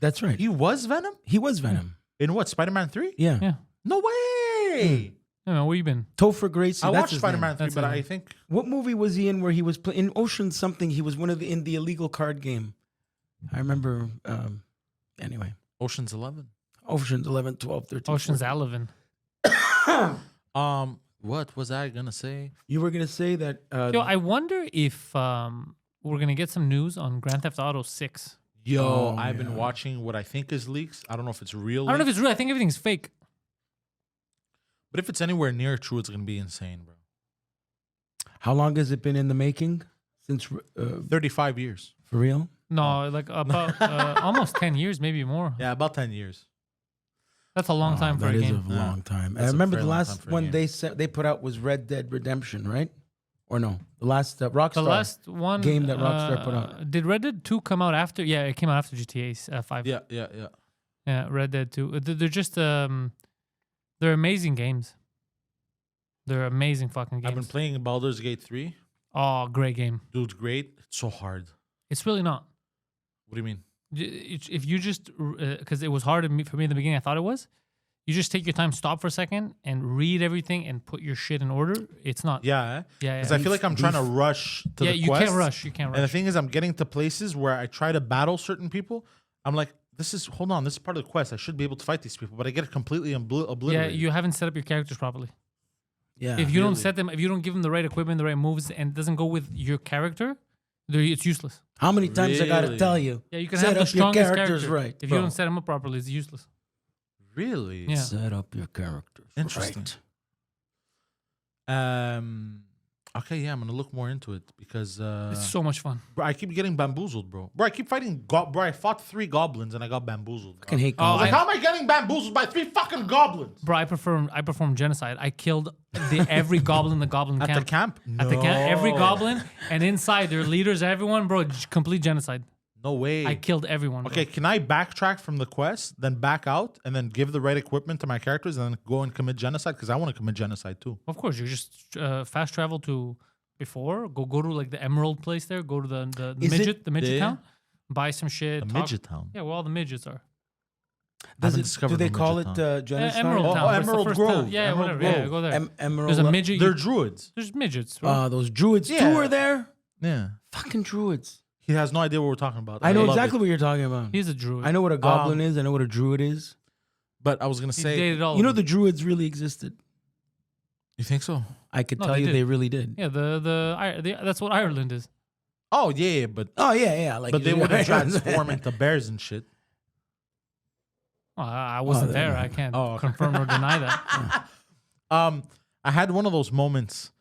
That's right. He was Venom He was Venom. in what? Spider-Man 3? Yeah. Yeah. No way. I mean, where you been? Topher Gracie. I that's watched his Spider-Man name. 3, That's but his I name. think What movie was he in where he was in Ocean something? He was in the illegal card game. I remember. Anyway, Ocean's 11. Ocean's 11, 12, 13. Ocean's 14. Eleven. What was I gonna say? You were gonna say that. Yo, I wonder if we're gonna get some news on Grand Theft Auto 6. Yo, Oh, I've been watching what I think is leaks. I don't know if it's real. I don't know if leaks, it's real. I think everything's fake. but if it's anywhere near true, it's gonna be insane, bro. how long has it been in the making? Since 35 years. for real? No, like about almost 10 years, maybe more. Yeah, about 10 years. That's a long time for That a is game. a long time. I That's a remember very the long time last for a one game. they put out was Red Dead Redemption, right? Or no? The last Rockstar. The last one game that Rockstar put out. Did Red Dead 2 come out after? Yeah, it came out after GTA 5. Yeah. Yeah, Red Dead 2. They're just they're amazing games. They're amazing fucking games. I've been playing Baldur's Gate 3. Oh, great game. Dude's great. It's so hard. It's really not. What do you mean? If you just because it was hard for me in the beginning, I thought it was. You just take your time, stop for a second, and read everything and put your shit in order. It's not. Yeah. Yeah, Because yeah. I feel like I'm trying to rush to Yeah, the you quest. can't rush. You can't And the rush. thing is, I'm getting to places where I try to battle certain people. I'm like, hold on, this is part of the quest. I should be able to fight these people, but I get completely Yeah, obliterated. you haven't set up your characters properly. Yeah. If you don't set them, if you don't give them the right equipment, the right moves, and it doesn't go with your character, it's useless. How many times I gotta Really? tell you? Yeah, you can Set have the up your strongest characters character. right, If bro. you don't set them up properly, it's useless. Really? Yeah. Set up your characters. Interesting. Right. Okay, yeah, I'm gonna look more into it because It's so much fun. bro, I keep getting bamboozled, bro. Bro, I keep fighting. Bro, I fought 3 goblins and I got bamboozled. Bro. I can hate Oh, I was goblins. like, how am I getting bamboozled by 3 fucking goblins Bro, I performed genocide. I killed every goblin in the goblin at camp. the camp? At the camp, every No. goblin, and inside their leaders, everyone, bro, complete genocide. No way. I killed everyone. Bro. Okay, can I backtrack from the quest, then back out, and then give the right equipment to my characters, and then go and commit genocide? Because I want to commit genocide too. Of course, you just fast travel to before. Go to like the Emerald place there. Go to the Is it- midget Yeah. town. Buy some shit. The talk- midget town. Yeah, where all the midgets are. Does haven't it, discovered do they the call midget it genocide? Emerald Oh, town. That's the Emerald first Grove. town. Yeah, Emerald whatever. Yeah, Grove. go there. Emerald. There's a midget. They're druids. There's midgets. Bro. Those druids too Yeah. are there. Yeah. Fucking druids. He has no idea what we're talking about. I know love exactly it. what you're talking about. He's a druid. I know what a goblin is. I know what a druid is. But I was gonna He say, dated all. You of know them. the druids really existed. you think so? I could No, tell they you did. they really did. Yeah, that's what Ireland is. Oh yeah, but Oh yeah. Like, they wouldn't transform into bears and shit. Well, I wasn't there. I can't Oh, okay. confirm or deny that. I had one of those moments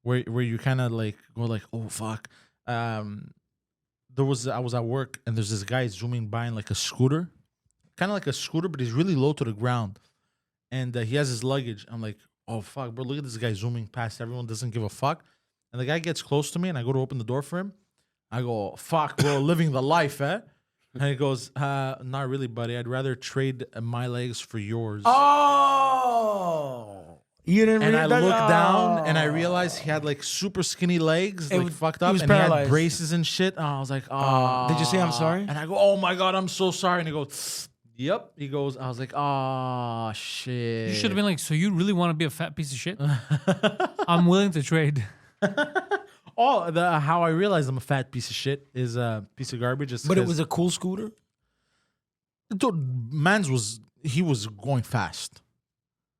where you kind of like go like, oh fuck. I was at work and there's this guy zooming by in like a scooter, kind of like a scooter, but he's really low to the ground, and he has his luggage. I'm like, oh fuck, bro, look at this guy zooming past everyone, doesn't give a fuck. And the guy gets close to me, and I go to open the door for him. I go, fuck, bro, living the life, eh? And he goes, not really, buddy. I'd rather trade my legs for yours. Oh, you didn't. And I that? looked down and I realized he had like super skinny legs, like fucked up, was and he had paralyzed. braces and shit. And I was like, oh. Did you say I'm sorry? And I go, oh my God, I'm so sorry. And he goes, yep. He goes, I was like, oh shit. You should have been like, so you really want to be a fat piece of shit? I'm willing to trade. How I realized I'm a fat piece of shit is a piece of garbage. But it was a cool scooter. Dude, he was going fast.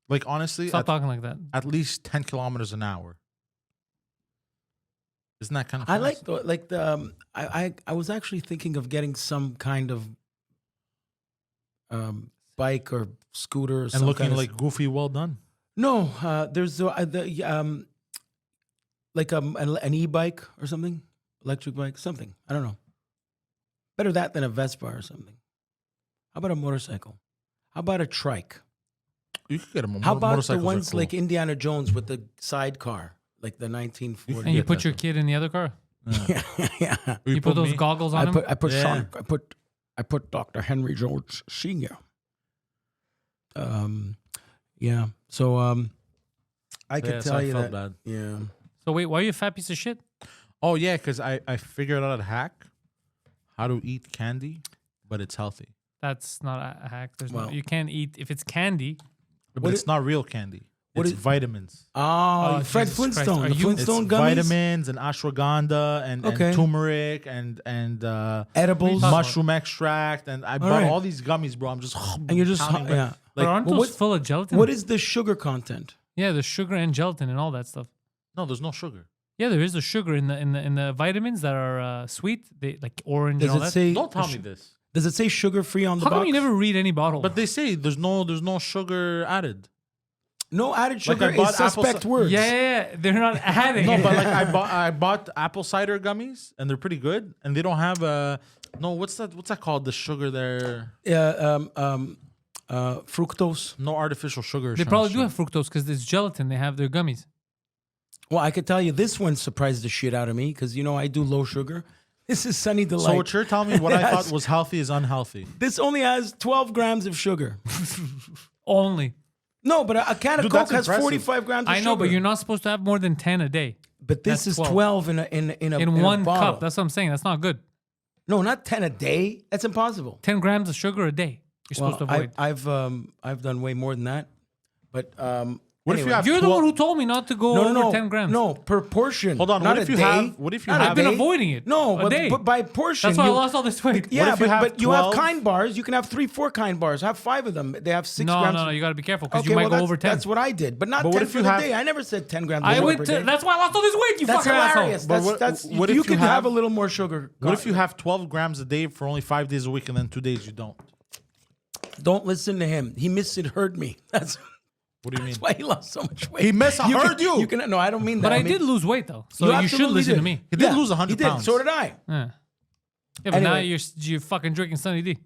Like honestly, Stop talking like that. at least 10 kilometers an hour. Isn't that kind of fast? I like the I was actually thinking of getting some kind of bike or scooter or and some looking kind of, like goofy, well done. no. There's like an e-bike or something, electric bike, something. I don't know. Better that than a Vespa or something. How about a motorcycle? How about a trike? You could get a How about the motorcycles are ones cool. like Indiana Jones with the sidecar, like the 1940s? And you get put that your though. kid in the other car? yeah. You put those me? goggles on him? I put Yeah. Sean. I put Dr. Henry George Senior. Yeah. So I could Yeah, so tell I you felt that. bad. Yeah. So wait, why are you a fat piece of shit? Oh yeah, because I figured out a hack how to eat candy, but it's healthy. That's not a hack. There's no, Well- you can't eat if it's candy. But What it's not real candy. what It's is- vitamins. Oh, Fred Jesus Christ. Flintstone. Are The you- It's Flintstone gummies. vitamins and ashwagandha and Okay. turmeric and Edibles. mushroom extract, and I bought right. all these gummies, bro. I'm just And you're just pounding, yeah. But like, aren't well, those what- full of gelatin? What is the sugar content? Yeah, the sugar and gelatin and all that stuff. no, there's no sugar. Yeah, there is a sugar in the vitamins that are sweet, they like orange Does and all it that. say? Don't tell me this. Does it say sugar free on the How box? come you never read any bottle? But they say there's no sugar added. No added Like sugar I bought is suspect apple- words. yeah, they're not adding. No, it. but like I bought apple cider gummies and they're pretty good, and they don't have no what's that called, the sugar there? Fructose. No artificial sugar. They probably do have fructose because it's gelatin. They have their gummies. Well, I could tell you this one surprised the shit out of me because I do low sugar. This is Sunny Delight. So what you're telling me, what I Yes. thought was healthy is unhealthy. This only has 12 grams of sugar. Only. No, but a can of Dude, Coke that's has impressive. 45 grams of I sugar. know, but you're not supposed to have more than 10 a day. But this That's is 12 in a one bottle. cup. That's what I'm saying. That's not good. No, not 10 a day. That's impossible. 10 grams of sugar a day. You're supposed to avoid. I've done way more than that. But What if you anyway. have You're the 12 one who told me not to go over 10 grams. No, per portion. Hold on, Not what if a you day. have- what if you Not a have- I've been day. avoiding it. No, a day. but by portion. That's why I you- lost all this weight. Yeah, if you have but you have 12? kind bars. You can have 3-4 kind bars. Have 5 of them. They have 6 No, grams. no, you got to be careful because Okay, you might well, go that's, over 10. that's what I did, but not But what 10 if for you the have- day. I never said 10 grams. I of sugar went per to, day. that's why I lost all this weight, you That's fucking hilarious. asshole. But That's what you if you could have have- a little more sugar. What if you have 12 grams a day for only 5 days a week, and then 2 days you don't? Don't listen to him. He misheard me. That's What do you mean? why he lost so much weight. He misheard you. You can no, I don't mean that. But I mean, did lose weight, though. So you you should absolutely listen did. to me. He did lose 100 he did. pounds. So did I. Yeah, but now Anyway. you're fucking drinking Sunny D.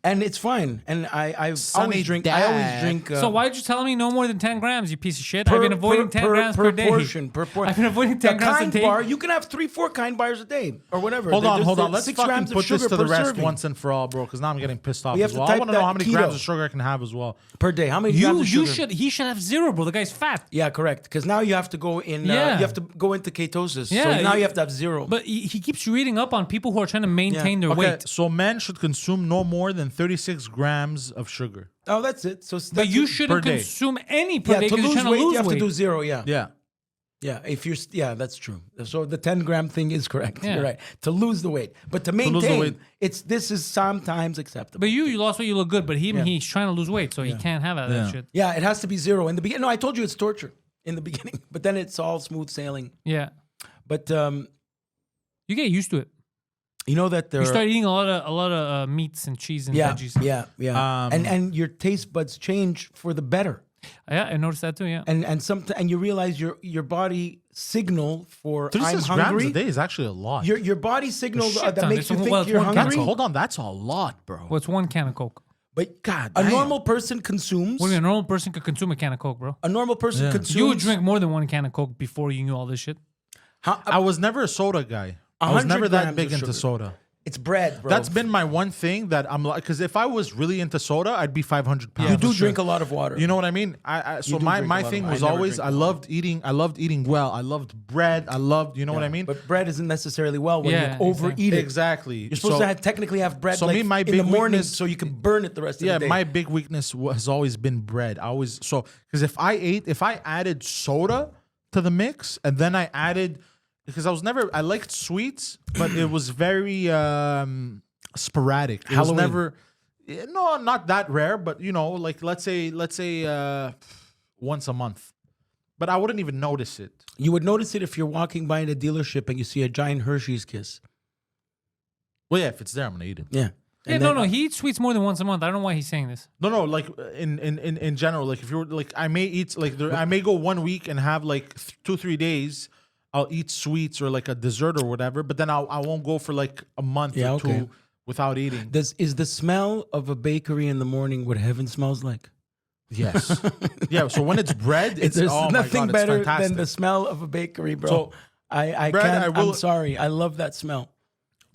And it's fine. And I Sunny always drink. Dad. I always drink. So why did you tell me no more than 10 grams, you piece of shit? per- I've been avoiding 10 grams per day. portion, per portion. I've been avoiding 10 the grams kind a day. bar, you can have 3-4 kind bars a day or whatever. Hold on. There's Let's 6 fucking grams of put this sugar to the per rest serving once and for all, bro, because now I'm getting pissed off We have as to well. I type want to know that how many keto. grams of sugar I can have as well. per day. How many grams of sugar? He should have 0, bro. The guy's fat. Yeah, correct. Because now you have to go in. Yeah. You have to go into ketosis. Yeah, So now you- you have to have 0. But he keeps reading up on people who are trying to maintain their Okay, weight. so men should consume no more than 36 grams of sugar. Oh, that's it. So But that's you it. shouldn't per day. consume any per Yeah, day to because you're lose trying weight, to lose you have weight. to do 0. Yeah. Yeah. Yeah, if you're, that's true. So the 10 gram thing is correct. Yeah. You're right. To lose the weight, but to lose the maintain, weight. this is sometimes acceptable. But you lost weight, you look good. But he's trying to lose weight, so he can't have that Yeah. shit. Yeah, it has to be 0 in the beginning. No, I told you it's torture in the beginning, but then it's all smooth sailing. Yeah, But you get used to it. You know that there. You start eating a lot of meats and cheese and veggies. Yeah. And your taste buds change for the better. Yeah, I noticed that too. Yeah. And you realize your body signal for 36 I'm grams hungry. a day is actually a lot. Your body signal shit that ton. makes you It's think you're one hungry. Hold on, that's a lot, bro. What's one can of Coke? But God a damn. normal person consumes. What do you mean, a normal person could consume a can of Coke, bro? A normal person consumes. You would drink more than one can of Coke before you knew all this shit. I was never a soda guy. I was 100 never that grams big of into sugar. soda. It's bread, bro. That's been my one thing that I'm like, because if I was really into soda, I'd be 500 pounds. You do drink a lot of water. You know what I mean? So do my drink a lot thing of- was I never always drink I a lot. loved eating well. I loved bread. I loved, you know what I mean? But bread isn't necessarily well when Yeah, you overeat it. Exactly. You're supposed to technically have bread so like me, my in big the morning weakness- so you can burn it the rest of the day. my big weakness has always been bread. Because if I added soda to the mix and then I added, because I liked sweets, but it was very sporadic. It was Halloween. never, no, not that rare, but like let's say once a month. But I wouldn't even notice it. You would notice it if you're walking by in a dealership and you see a giant Hershey's Kiss. Well, yeah, if it's there, I'm gonna eat it. Yeah. Yeah, no, he eats sweets more than once a month. I don't know why he's saying this. No, like in general, like if you're like, I may eat like I may go 1 week and have like 2-3 days. I'll eat sweets or like a dessert or whatever, but then I won't go for like a month or two without eating. Is the smell of a bakery in the morning what heaven smells like? Yes. Yeah. So when it's bread, it's There's oh nothing my God, better it's fantastic. than the smell of a bakery, bro. So, I bread, can't. I'm I'm sorry. I love that smell.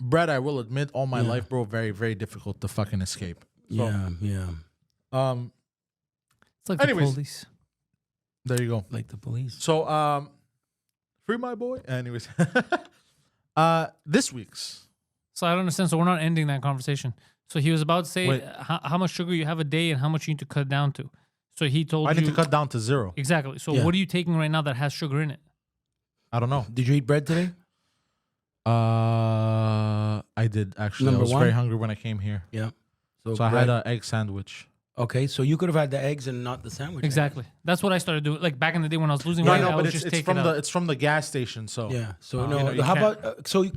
Bread, I will admit, all my life, bro, very, very difficult to fucking escape. So, Yeah. It's like Anyways. the police. there you go. Like the police. So free my boy. Anyways. This week's. So I don't understand. So we're not ending that conversation. So he was about to say Wait. how much sugar you have a day and how much you need to cut down to. So he told I you need to cut down to 0. exactly. So Yeah. what are you taking right now that has sugar in it? I don't know. Did you eat bread today? I did actually. Number I was one? very hungry when I came here. Yeah. So I bread. had an egg sandwich. Okay, so you could have had the eggs and not the sandwich. Exactly. That's what I started doing. Like back in the day when I was losing No, weight, I but was it's, just it's taking from it's from the gas station. So Yeah. So you how can't- about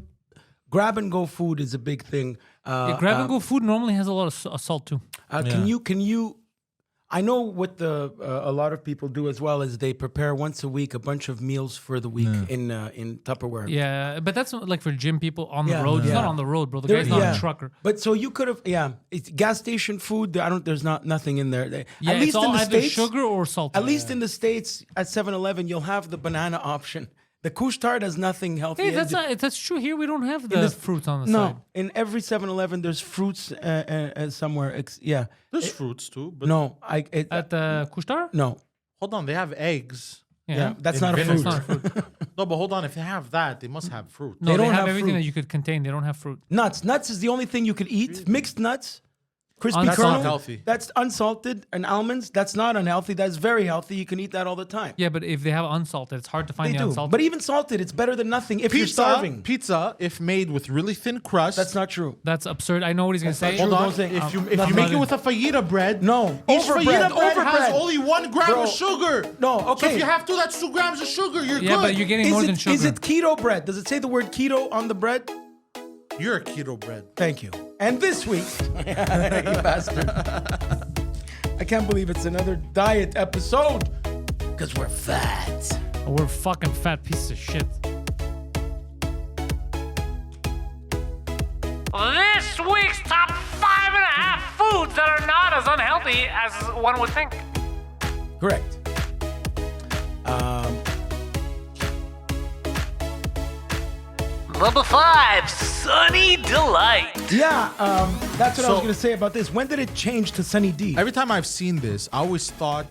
grab and go food is a big thing. grab and go food normally has a lot of salt too. Can you? I know what a lot of people do as well is they prepare once a week a bunch of meals for the week in Tupperware. Yeah, but that's like for gym people on the Yeah. road. He's Yeah. not on the road, bro. The There- guy's not yeah. a trucker. But so you could have, it's gas station food. There's nothing in there. Yeah, at least it's all in the either States, sugar or salt. at least in the States at 7-Eleven, you'll have the banana option. The Couche-Tard has nothing healthy. Hey, in it. that's true. Here we don't have the fruits on the No, side. in every 7-Eleven, there's fruits somewhere. Yeah. there's fruits too. But No, At the Couche-Tard? no. hold on, they have eggs. Yeah, that's In not a vinegar. fruit. That's not a fruit. No, but hold on, if they have that, they must have fruit. No, they, don't have, have everything fruit. that you could contain. They don't have fruit. Nuts is the only thing you could eat. Mixed nuts, crispy That's kernel. not healthy. That's unsalted, and almonds. That's not unhealthy. That's very healthy. You can eat that all the time. Yeah, but if they have unsalted, it's hard to find They the do. unsalted. But even salted, it's better than nothing if you're starving. Pizza, if made with really thin crust. That's not true. That's absurd. I know what he's gonna say. not true. Hold on. Don't say- If you not make it about with a fajita bread, No, each over fajita bread, bread over has bread. only 1 gram Bro. of sugar. No, So okay. if you have 2, that's 2 grams of sugar. You're Yeah, good. but you're getting more than sugar. Is it keto bread? Does it say the word keto on the bread? You're a keto bread. Thank you. And this week, you bastard. I can't believe it's another diet episode because we're fat. We're fucking fat pieces of shit. This week's top 5.5 foods that are not as unhealthy as one would think. Correct. Number 5, Sunny Delight. Yeah, that's what I was So- going to say about this. When did it change to Sunny D? Every time I've seen this, I always thought,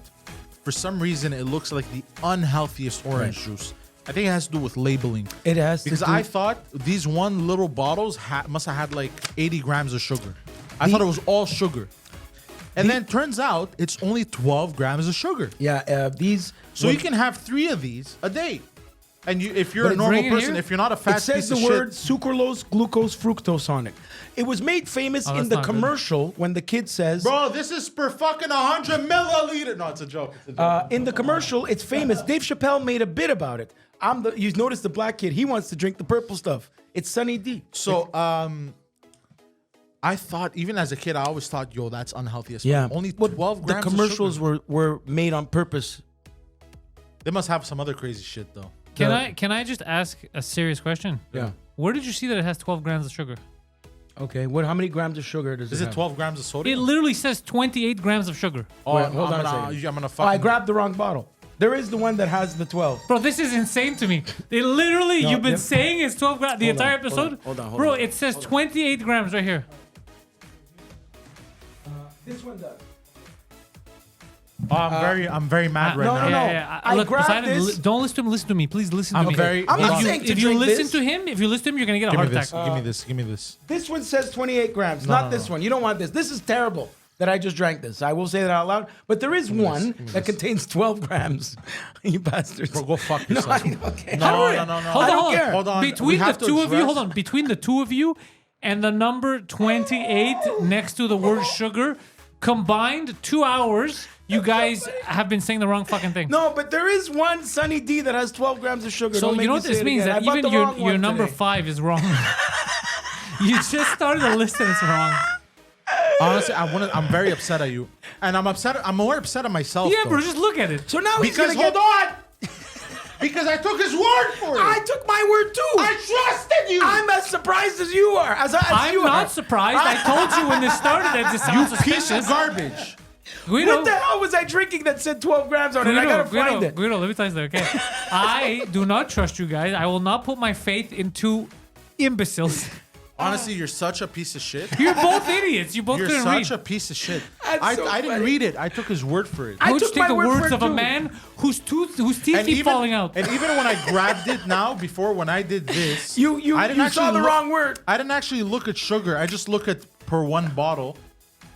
for some reason, it looks like the unhealthiest orange juice. I think it has to do with labeling. It has to Because do- I thought these one little bottles must have had like 80 grams of sugar. I thought it was all sugar. And then turns out it's only 12 grams of sugar. Yeah, these. So you can have 3 of these a day. And if you're But a it's normal bringing person, here? if you're not a fat It says piece the of word shit, sucralose, glucose, fructose on it. It was made famous Oh, in that's the not good. commercial when the kid says, bro, this is per fucking 100 milliliter. No, it's a joke. It's a joke. in the commercial, it's famous. Dave Chappelle made a bit about it. You notice the black kid, he wants to drink the purple stuff. It's Sunny D. So, I thought, even as a kid, I always thought, yo, that's unhealthy as fuck. Yeah. Only Well, 12 The grams of commercials sugar. were made on purpose. They must have some other crazy shit, though. Can I just ask a serious question? Yeah. Where did you see that it has 12 grams of sugar? Okay. How many grams of sugar does Is it it have? 12 grams of It sodium? literally says 28 grams of sugar. Oh, Wait, hold on a I'm second. gonna Oh, fucking... I grabbed the wrong bottle. There is the one that has the 12. Bro, this is insane to me. They literally, you've been yep. saying it's 12 grams the Hold on, entire hold episode. on, hold on, hold Bro, on. it says 28 grams right here. This one does. Oh, I'm very mad right no, now. no, no. I Look, grabbed Poseidon, this- don't listen to him. Listen to me. Please listen to I'm me. very... I'm not hold on. saying to If you drink listen this. to him, you're gonna get a Give me heart this. attack. Give me this. Give me this. This one says 28 grams, not this one. You don't want this. This is terrible that I just drank this. I will say that out loud. But there is one that contains 12 grams. You bastards. Bro, go fuck No, yourself. okay. No, How do no, I- no, no. Hold I on, don't hold care. on. Hold on. Between We the have to two of you, address- hold on. Between the two of you and the number 28 next to the word sugar, combined 2 hours, you guys have been saying the wrong fucking thing. No, but there is one Sunny D that has 12 grams of sugar. So Don't you make know me what say this it means? again. That I bought even the wrong your one number today. 5 is wrong. You just started a list and it's wrong. Honestly, I'm very upset at you. And I'm more upset at myself, Yeah, though. bro, just look at it. So now he's Because, gonna get... hold on! Because I took his word for it! I took my word too. I trusted you! I'm as surprised as you are. As I'm you not are. surprised. I told you when this started that this sounds Piece of suspicious. garbage. Guido, What the hell was I drinking that said 12 grams on it? I gotta find it. Guido, let me tell you something, okay? I do not trust you guys. I will not put my faith in two imbeciles. Honestly, you're such a piece of shit. You're both idiots. You both You're couldn't such read. a piece of shit. That's I so didn't funny. read it. I took his word for it. I How would you took take my the word for words it of a too. man whose teeth keep falling out? And even when I grabbed it now, before when I did this, You I didn't saw actually the look- wrong word. I didn't actually look at sugar. I just look at per one bottle.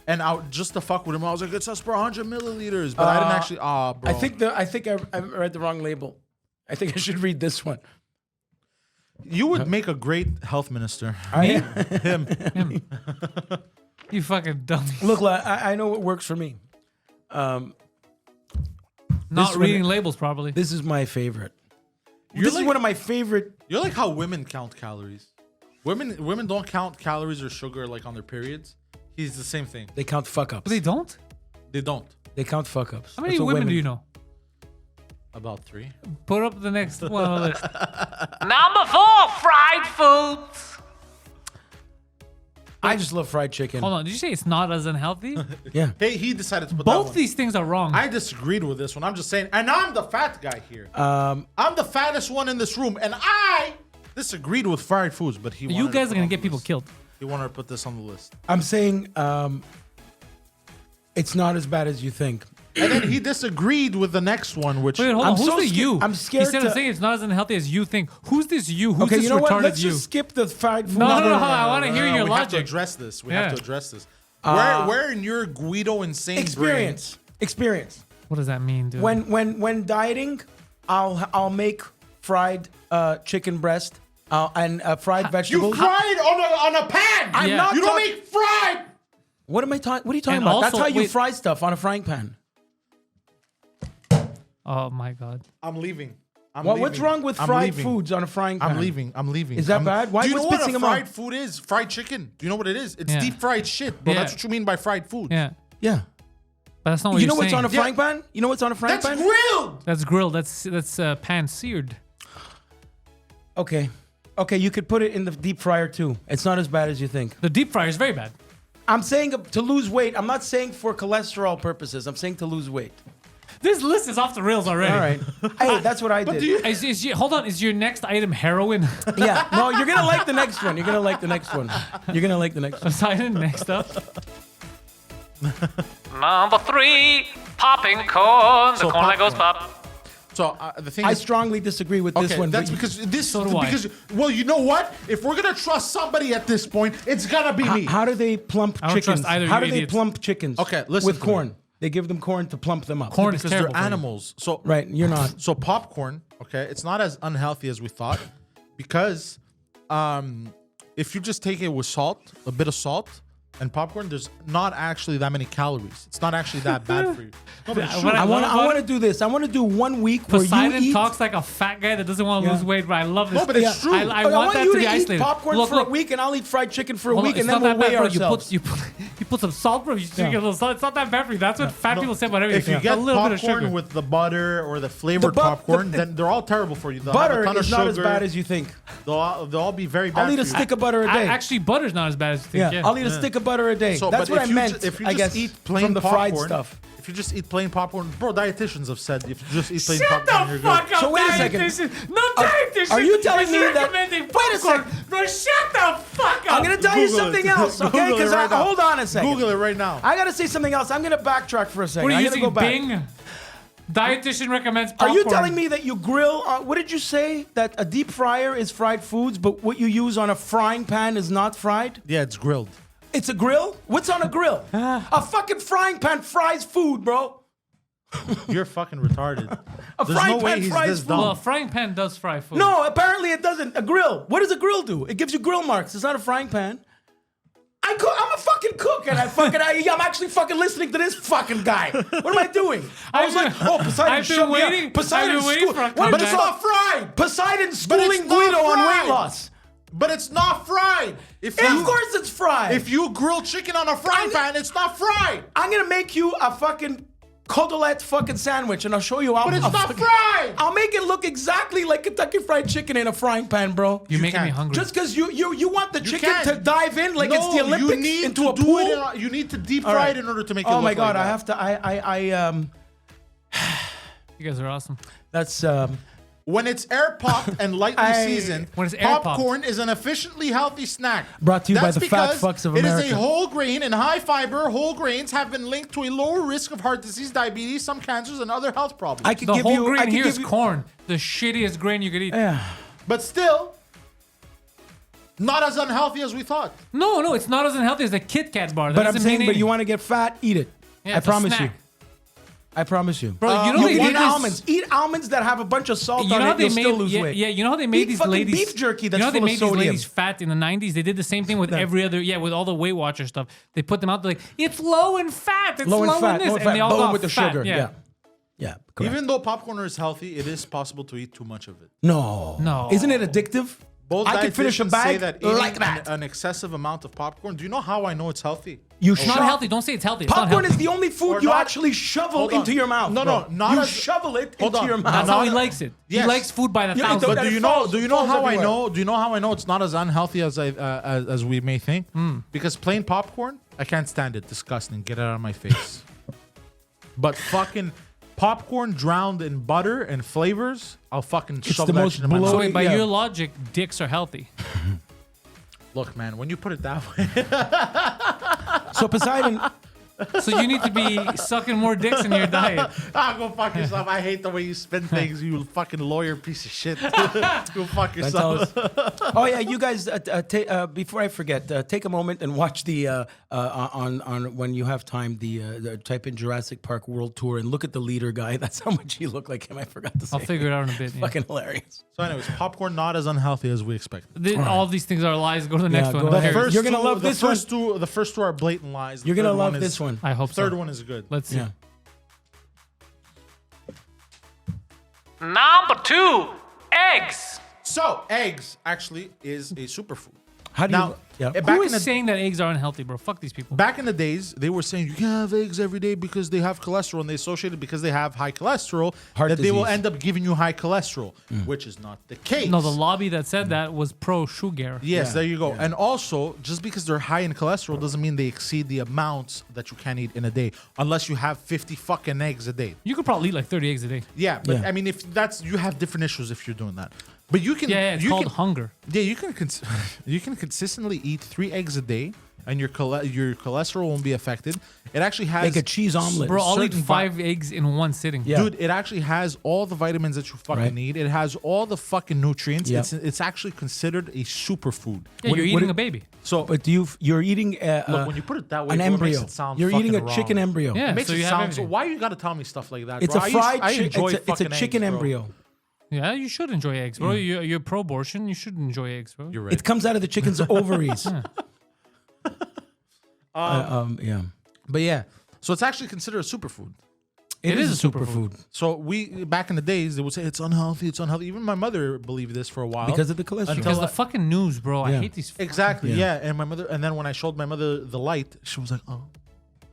And just to fuck with him, I was like, it says per 100 milliliters. But I didn't actually, bro. I think I read the wrong label. I think I should read this one. You would make a great health minister. Him. You fucking dumb. Look, I know what works for me. Not one- reading labels properly. This is my favorite. You're This is like- one of my favorite. You're like how women count calories. Women don't count calories or sugar like on their periods. He's the same thing. They count fuck ups. But they don't? They don't. They count fuck ups. How many women do you know? About 3. Put up the next one on the list. Number 4, fried foods. I just love fried chicken. Hold on, did you say it's not as unhealthy? Yeah. Hey, he decided to put that Both one. these things are wrong. I disagreed with this one. I'm just saying, and I'm the fat guy here. I'm the fattest one in this room, and I disagreed with fried foods. But he, you wanted to guys put are gonna on get the people list. killed. He wanted to put this on the list, I'm saying it's not as bad as you think. and then he disagreed with the next one, which Wait, hold on. I'm Who's so the sca- you? I'm scared Instead of to- saying it's not as unhealthy as you think, who's this you? Who's Okay, this you know retarded what? Let's you? just skip the fried food. No, I want to hear your we have to logic. address this. We Yeah. have to address this. Where in your Guido insane Experience. What does that mean, dude? When dieting, I'll make fried chicken breast and fried brain, you vegetables. fried on a pan. I'm Yeah. not You don't talking- make fried. What am I talking? What are you talking And about? That's also- how you wait. fry stuff on a frying pan. Oh my god. I'm leaving. What's wrong with fried foods on a frying pan? I'm leaving. I'm leaving. Is that bad? Why- Do you know what's what pissing a him off? fried food is? Fried chicken. Do you know what it is? It's Yeah. deep fried shit, bro. Yeah. That's what you mean by fried food. Yeah. Yeah. But that's not what You you're know what's saying. on a frying pan? You know what's on a frying That's pan? grilled. That's grilled. That's pan seared. Okay. Okay, you could put it in the deep fryer too. It's not as bad as you think. The deep fryer is very bad. I'm saying to lose weight. I'm not saying for cholesterol purposes. I'm saying to lose weight. This list is off the rails already. All right. Hey, that's what I did. Hold on. Is your next item heroin? Yeah. No, you're gonna like the next one. You're gonna like the next one. You're gonna like the next one. Poseidon, next up. Number 3, popping corn. So corn that goes pop. So the thing I is, strongly disagree with this okay, one. that's but because this. So do I. because well, you know what? If we're gonna trust somebody at this point, it's gonna be me. how do they plump I don't chickens? trust either How you do they idiots. plump chickens? Okay, listen with to me. corn. They give them corn to plump them up. Corn is because terrible. they're for you. animals. So Right, you're not. So popcorn, okay, it's not as unhealthy as we thought, because if you just take it with salt, a bit of salt, and popcorn, there's not actually that many calories. It's not actually that bad for you. No, but it's true. What I want love to do this. I want to do 1 week where Poseidon you eat. talks like a fat guy that doesn't want to lose weight, but I love this. No, but it's true. I want that you to be eat isolated. popcorn Look, for look. a week, and I'll eat fried chicken for a Hold on, week, and it's then not we'll that weigh bad, bro. ourselves. You put some salt, bro. You drink a little salt. It's not that bad for you. That's what fat people say about everything. If you A get little bit of sugar. popcorn with the butter or the flavored bu- popcorn, the- then they're all terrible for you. They'll have a Butter ton of is not as sugar. bad as you think. They'll all be very bad. I'll eat for a you. stick of butter a day. Actually, butter's not as bad as you think. Yeah, Yeah. I'll eat a stick of butter a day. So, That's but what I if you meant. if you I just guess eat plain from the popcorn, fried stuff. If you just eat plain popcorn, bro, dietitians have said if you just eat plain Shut popcorn, the you're fuck good. up, So wait a second. dietitian. No dietitian. are you telling is me that- recommending Wait a popcorn. second. Bro, shut the fuck up. I'm gonna tell you Google something it. else, okay? Google it Because right now. hold on a second. Google it right now. I gotta say something else. I'm gonna backtrack for a second. What are I'm you gonna using? go back. Bing? Dietitian recommends Are popcorn. you telling me that you grill? What did you say? That a deep fryer is fried foods, but what you use on a frying pan is not fried? Yeah, it's grilled. It's a grill? What's on a grill? A fucking frying pan fries food, bro. You're fucking retarded. There's frying no way pan he's fries this food. dumb. Well, a frying pan does fry food. No, apparently it doesn't. A grill. What does a grill do? It gives you grill marks. It's not a frying pan. I'm a fucking cook, and I'm actually fucking listening to this fucking guy. What am I doing? I was like, oh, Poseidon, I've been shut me up. waiting- Poseidon's I've been waiting school- for a What? But it's comeback. not fried. Poseidon's But it's schooling not Guido on fried. weight loss. But it's not fried. If Of course it's fried. If you grill chicken on a frying pan, it's not fried. I'm gonna make you a fucking Cotelette fucking sandwich, and I'll show you how. But it's I'll not fucking- fried. I'll make it look exactly like Kentucky Fried Chicken in a frying pan, bro. You're making me can't. hungry. Just because you want the chicken can't. to dive in like it's the No, Olympics you need into to a do pool. it. You need to deep All fry right. it in order to make it. Oh my look god, like I that. have to. You guys are awesome. That's When it's air popped and lightly seasoned, When it's air popped. popcorn is an efficiently healthy snack. Brought to you by That's the fat because fucks of It is America. a whole grain and high fiber. Whole grains have been linked to a lower risk of heart disease, diabetes, some cancers, and other health problems. I could The give whole you. I grain could here give is you. corn. The shittiest grain you could eat. Yeah. But still, not as unhealthy as we thought. No, it's not as unhealthy as a Kit Kat bar. That But I'm doesn't saying, mean but you anything. want to get fat, eat it. Yeah, I it's a promise you. snack. I promise you. Bro, you know You they eat did this- almonds. Eat almonds that have a bunch of salt You know on how it. they You'll made, still lose yeah, weight. yeah, you know how they made Eat these fucking ladies beef jerky that's you know how they full of made these sodium. ladies fat in the 90s? They did the same thing with every other, with all the Weight Watcher stuff. They put them out, they're like, it's low in fat, it's Low in fat, this, low in and fat. they all Boom got with the fat. sugar. Yeah. Yeah. Correct. Even though popcorn is healthy, it is possible to eat too much of it. No. Isn't it addictive? Both I could finish a dietitians say bag that eating like that. An excessive amount of popcorn. Do you know how I know it's healthy? You It's not healthy. Don't say it's healthy. It's not Popcorn healthy. is the only food Or you not- actually shovel Hold on. into your mouth. No, bro. no, not you as- shovel it Hold into on. your mouth. That's how he not- likes it. Yes. He likes food by the Yeah, thousand. But That do you it know? falls- Do you know falls how I everywhere. know? Do you know how I know it's not as unhealthy as we may think? Because plain popcorn, I can't stand it. Disgusting. Get it out of my face. But fucking popcorn drowned in butter and flavors, I'll fucking shove the that most shit in my bloated- So mouth. wait, by Yeah. your logic, dicks are healthy. Look, man, when you put it that way, So Poseidon, So you need to be sucking more dicks in your diet. go fuck yourself. I hate the way you spin things, you fucking lawyer piece of shit. Go fuck yourself. oh yeah, you guys. Before I forget, take a moment and watch the on when you have time. The type in Jurassic Park World Tour and look at the leader guy. That's how much he looked like him. I forgot to say. I'll figure it out in a bit. Yeah. Fucking hilarious. So, anyways, popcorn not as unhealthy as we expected. All of these things are lies. Go to the next go one. ahead. Here. You're gonna love this one. The first two are blatant lies. The You're gonna third love one this is- one. I hope Third so. one is good. Let's see. Yeah. Number 2, eggs. So, eggs actually is a superfood. How do Now, you? Yeah. back Who in is the saying that eggs are unhealthy, bro? Fuck these people. Back in the days, they were saying you can have eggs every day because they have cholesterol, and they associated because they have high cholesterol Heart that they will disease. end up giving you high cholesterol, which is not the case. No, the lobby that said that was pro sugar. Yes, Yeah, there you go. And also, just because they're high in cholesterol doesn't mean they exceed the amounts that you can eat in a day, unless you have 50 fucking eggs a day. You could probably eat like 30 eggs a day. Yeah, but Yeah. I mean, if that's you have different issues if you're doing that. But you can, Yeah, it's you called can, hunger. yeah, you can you can consistently eat 3 eggs a day, and your cholesterol won't be affected. It actually has Make a cheese omelet. Bro, I'll eat certain 5 eggs in one sitting. Yeah. Dude, it actually has all the vitamins that you fucking Right. need. It has all the fucking nutrients. Yeah. It's actually considered a superfood. Yeah, What- you're what- eating a baby. So But you're eating look, when you put it that way, an bro, it makes embryo. it sound You're eating a fucking chicken wrong. embryo. Yeah. It makes so it you have sound so. everything. Why you gotta tell me stuff like that? It's bro? a fried. I enjoy It's a fucking chicken eggs, bro. embryo. Yeah, you should enjoy eggs, bro. You're pro-abortion. You should enjoy eggs, bro. You're right. It comes out of the chicken's ovaries. Yeah. But yeah, so it's actually considered a superfood. It is a superfood. So we back in the days they would say it's unhealthy. It's unhealthy. Even my mother believed this for a while Because of the cholesterol. Because the fucking news, bro. I Yeah. hate these. exactly yeah. And my mother, and then when I showed my mother the light, she was like, oh,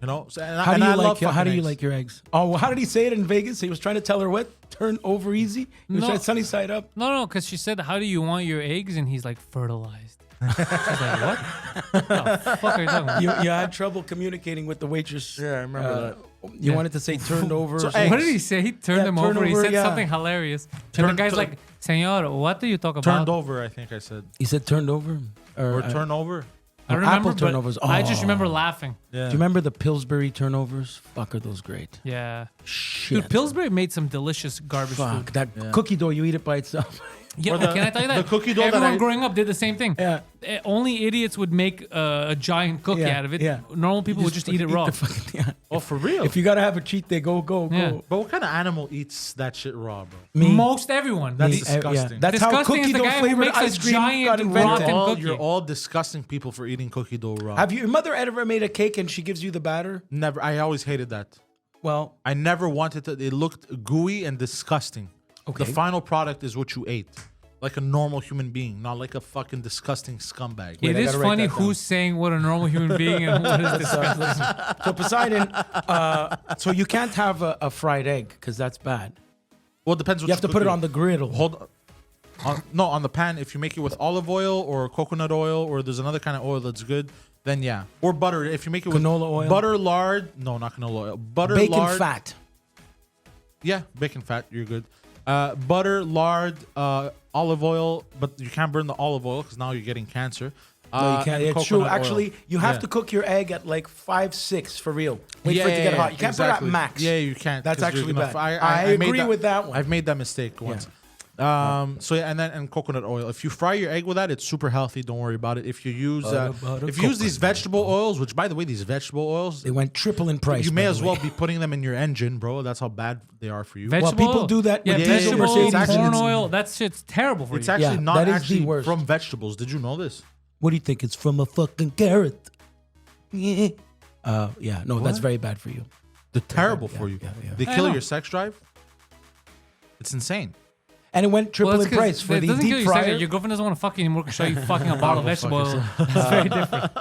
you know. So, and How I, do and you I like love your, how fucking do you eggs. like your eggs? Oh, well, how did he say it in Vegas? He was trying to tell her what? Turn over easy? He was No. trying sunny side up. No, because she said, "How do you want your eggs?" And he's like, "Fertilized." She's like, "What? What the fuck are you talking about?" You had trouble communicating with the waitress. Yeah, I remember that. You Yeah. wanted to say turned over. So or something. What did he say? He turned Yeah, him turn over. He over, said yeah. something hilarious. And the Turn- guy's turn- like, "Senor, what do you talk about?" Turned over, I think I said, He said turned over? or turn over. I don't remember, apple but turnovers. I just Oh. remember laughing. Yeah. Do you remember the Pillsbury turnovers? Fuck, are those great? Yeah. Shit. Dude, Pillsbury made some delicious garbage Fuck, food. that cookie dough, you eat it by itself. Yeah, Or the- can I tell you that? the cookie dough that Everyone I- growing up did the same thing. Yeah. Only idiots would make a giant cookie Yeah, out of it. yeah. Normal people would just eat it raw. the fucking- yeah. Oh, for real? If you gotta have a cheat day, go. Yeah. But what kind of animal eats that shit raw, bro? Me. Most everyone. That's Me, disgusting. That's how Disgusting cookie is the dough guy who flavored makes a ice cream giant got invented. rotten- all, cookie. you're all disgusting people for eating cookie dough raw. Have your mother ever made a cake and she gives you the batter? Never. I always hated that. Well, I never wanted to. It looked gooey and disgusting. Okay. The final product is what you ate, like a normal human being, not like a fucking disgusting scumbag. It I is gotta write funny that down. who's saying what a normal human being and what is disgusting. so Poseidon, so you can't have a fried egg because that's bad. Well, it depends. What You have to put it on the griddle. Hold. No, on the pan. If you make it with olive oil or coconut oil, or there's another kind of oil that's good, then yeah. Or butter. If you make it with Canola oil? butter, lard. No, not canola oil. Butter, Bacon lard. fat. Yeah, bacon fat. You're good. Butter, lard, olive oil, but you can't burn the olive oil because now you're getting cancer. No, you can't. and It's true. coconut oil. Actually, you have Yeah. to cook your egg at like 5-6 for real. Wait Yeah, for it to get yeah, hot. You can't exactly. put it at max. Yeah, you can't. That's 'cause you're actually gonna- bad. I made agree with that one. I've made that mistake once. So yeah, and coconut oil. If you fry your egg with that, it's super healthy. Don't worry about it. If you use Butter, if you use these vegetable oils, which by the way, these vegetable oils, They went triple in price. you may by as the well way. be putting them in your engine, bro. That's how bad they are for you. Vegetable people oil. do that Yeah, with diesel vegetable oil, Mercedes. corn It's- oil. That shit's terrible for It's you. actually Yeah, not that is the actually worst. from vegetables. Did you know this? What do you think? It's from a fucking carrot. Yeah. No, that's very bad for you. They're terrible yeah, for you. yeah. They I kill know. your sex drive. It's insane. And it went triple Well, in price for it the doesn't kill deep your sex fryer. drive. Your girlfriend doesn't want to fuck you anymore because show you fucking a bottle of vegetable oil. That's very different.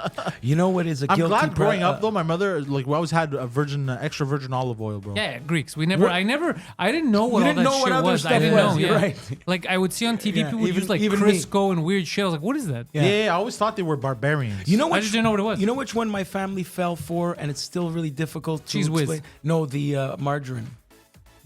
You know what is a I'm guilty glad growing pre- up though. My mother like we always had a virgin, extra virgin olive oil, bro. Yeah, Greeks. We never. What- I didn't know what You all didn't that know what shit other was. I stuff didn't was, know. you're Yeah. right. Like I would see on TV Yeah, people would even- use like even me. Crisco and weird shit. I was like, what is that? Yeah, I always thought they were barbarians. You know I which, just didn't know what it was. You know which one my family fell for, and it's still really difficult to Cheese Whiz. explain? No, the margarine.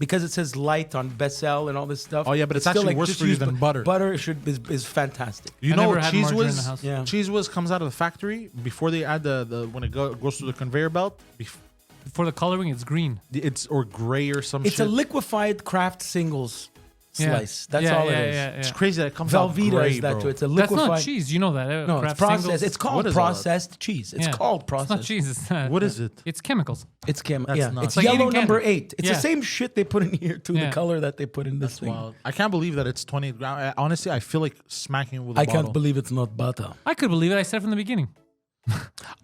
Because it says light on Becel and all this stuff. Oh, yeah, but it's still actually worse just for you use than butter. Butter is fantastic. You I know never what had cheese margarine in whiz? the house. Yeah. Cheese whiz comes out of the factory before they add the when it goes through the conveyor belt. For the coloring, it's green. It's or gray or some It's shit. a liquefied Kraft singles Yeah. slice. That's Yeah, all yeah, it is. yeah, It's yeah. crazy that it comes out Velveeta gray, is that bro. too. It's a That's liquefied. not cheese. You know that. No, it's Kraft processed. singles. It's called What is all that? processed cheese. It's Yeah. called It's not processed. cheese. It's not. What is it? It's chemicals. It's That's yeah. nuts. It's Like yellow eating number candy. 8. It's Yeah. the same shit they put in here too. Yeah. The color that they put in this thing. Well, I can't believe that it's 28 grams. Honestly, I feel like smacking it with a I bottle. can't believe it's not butter. I could believe it. I said from the beginning.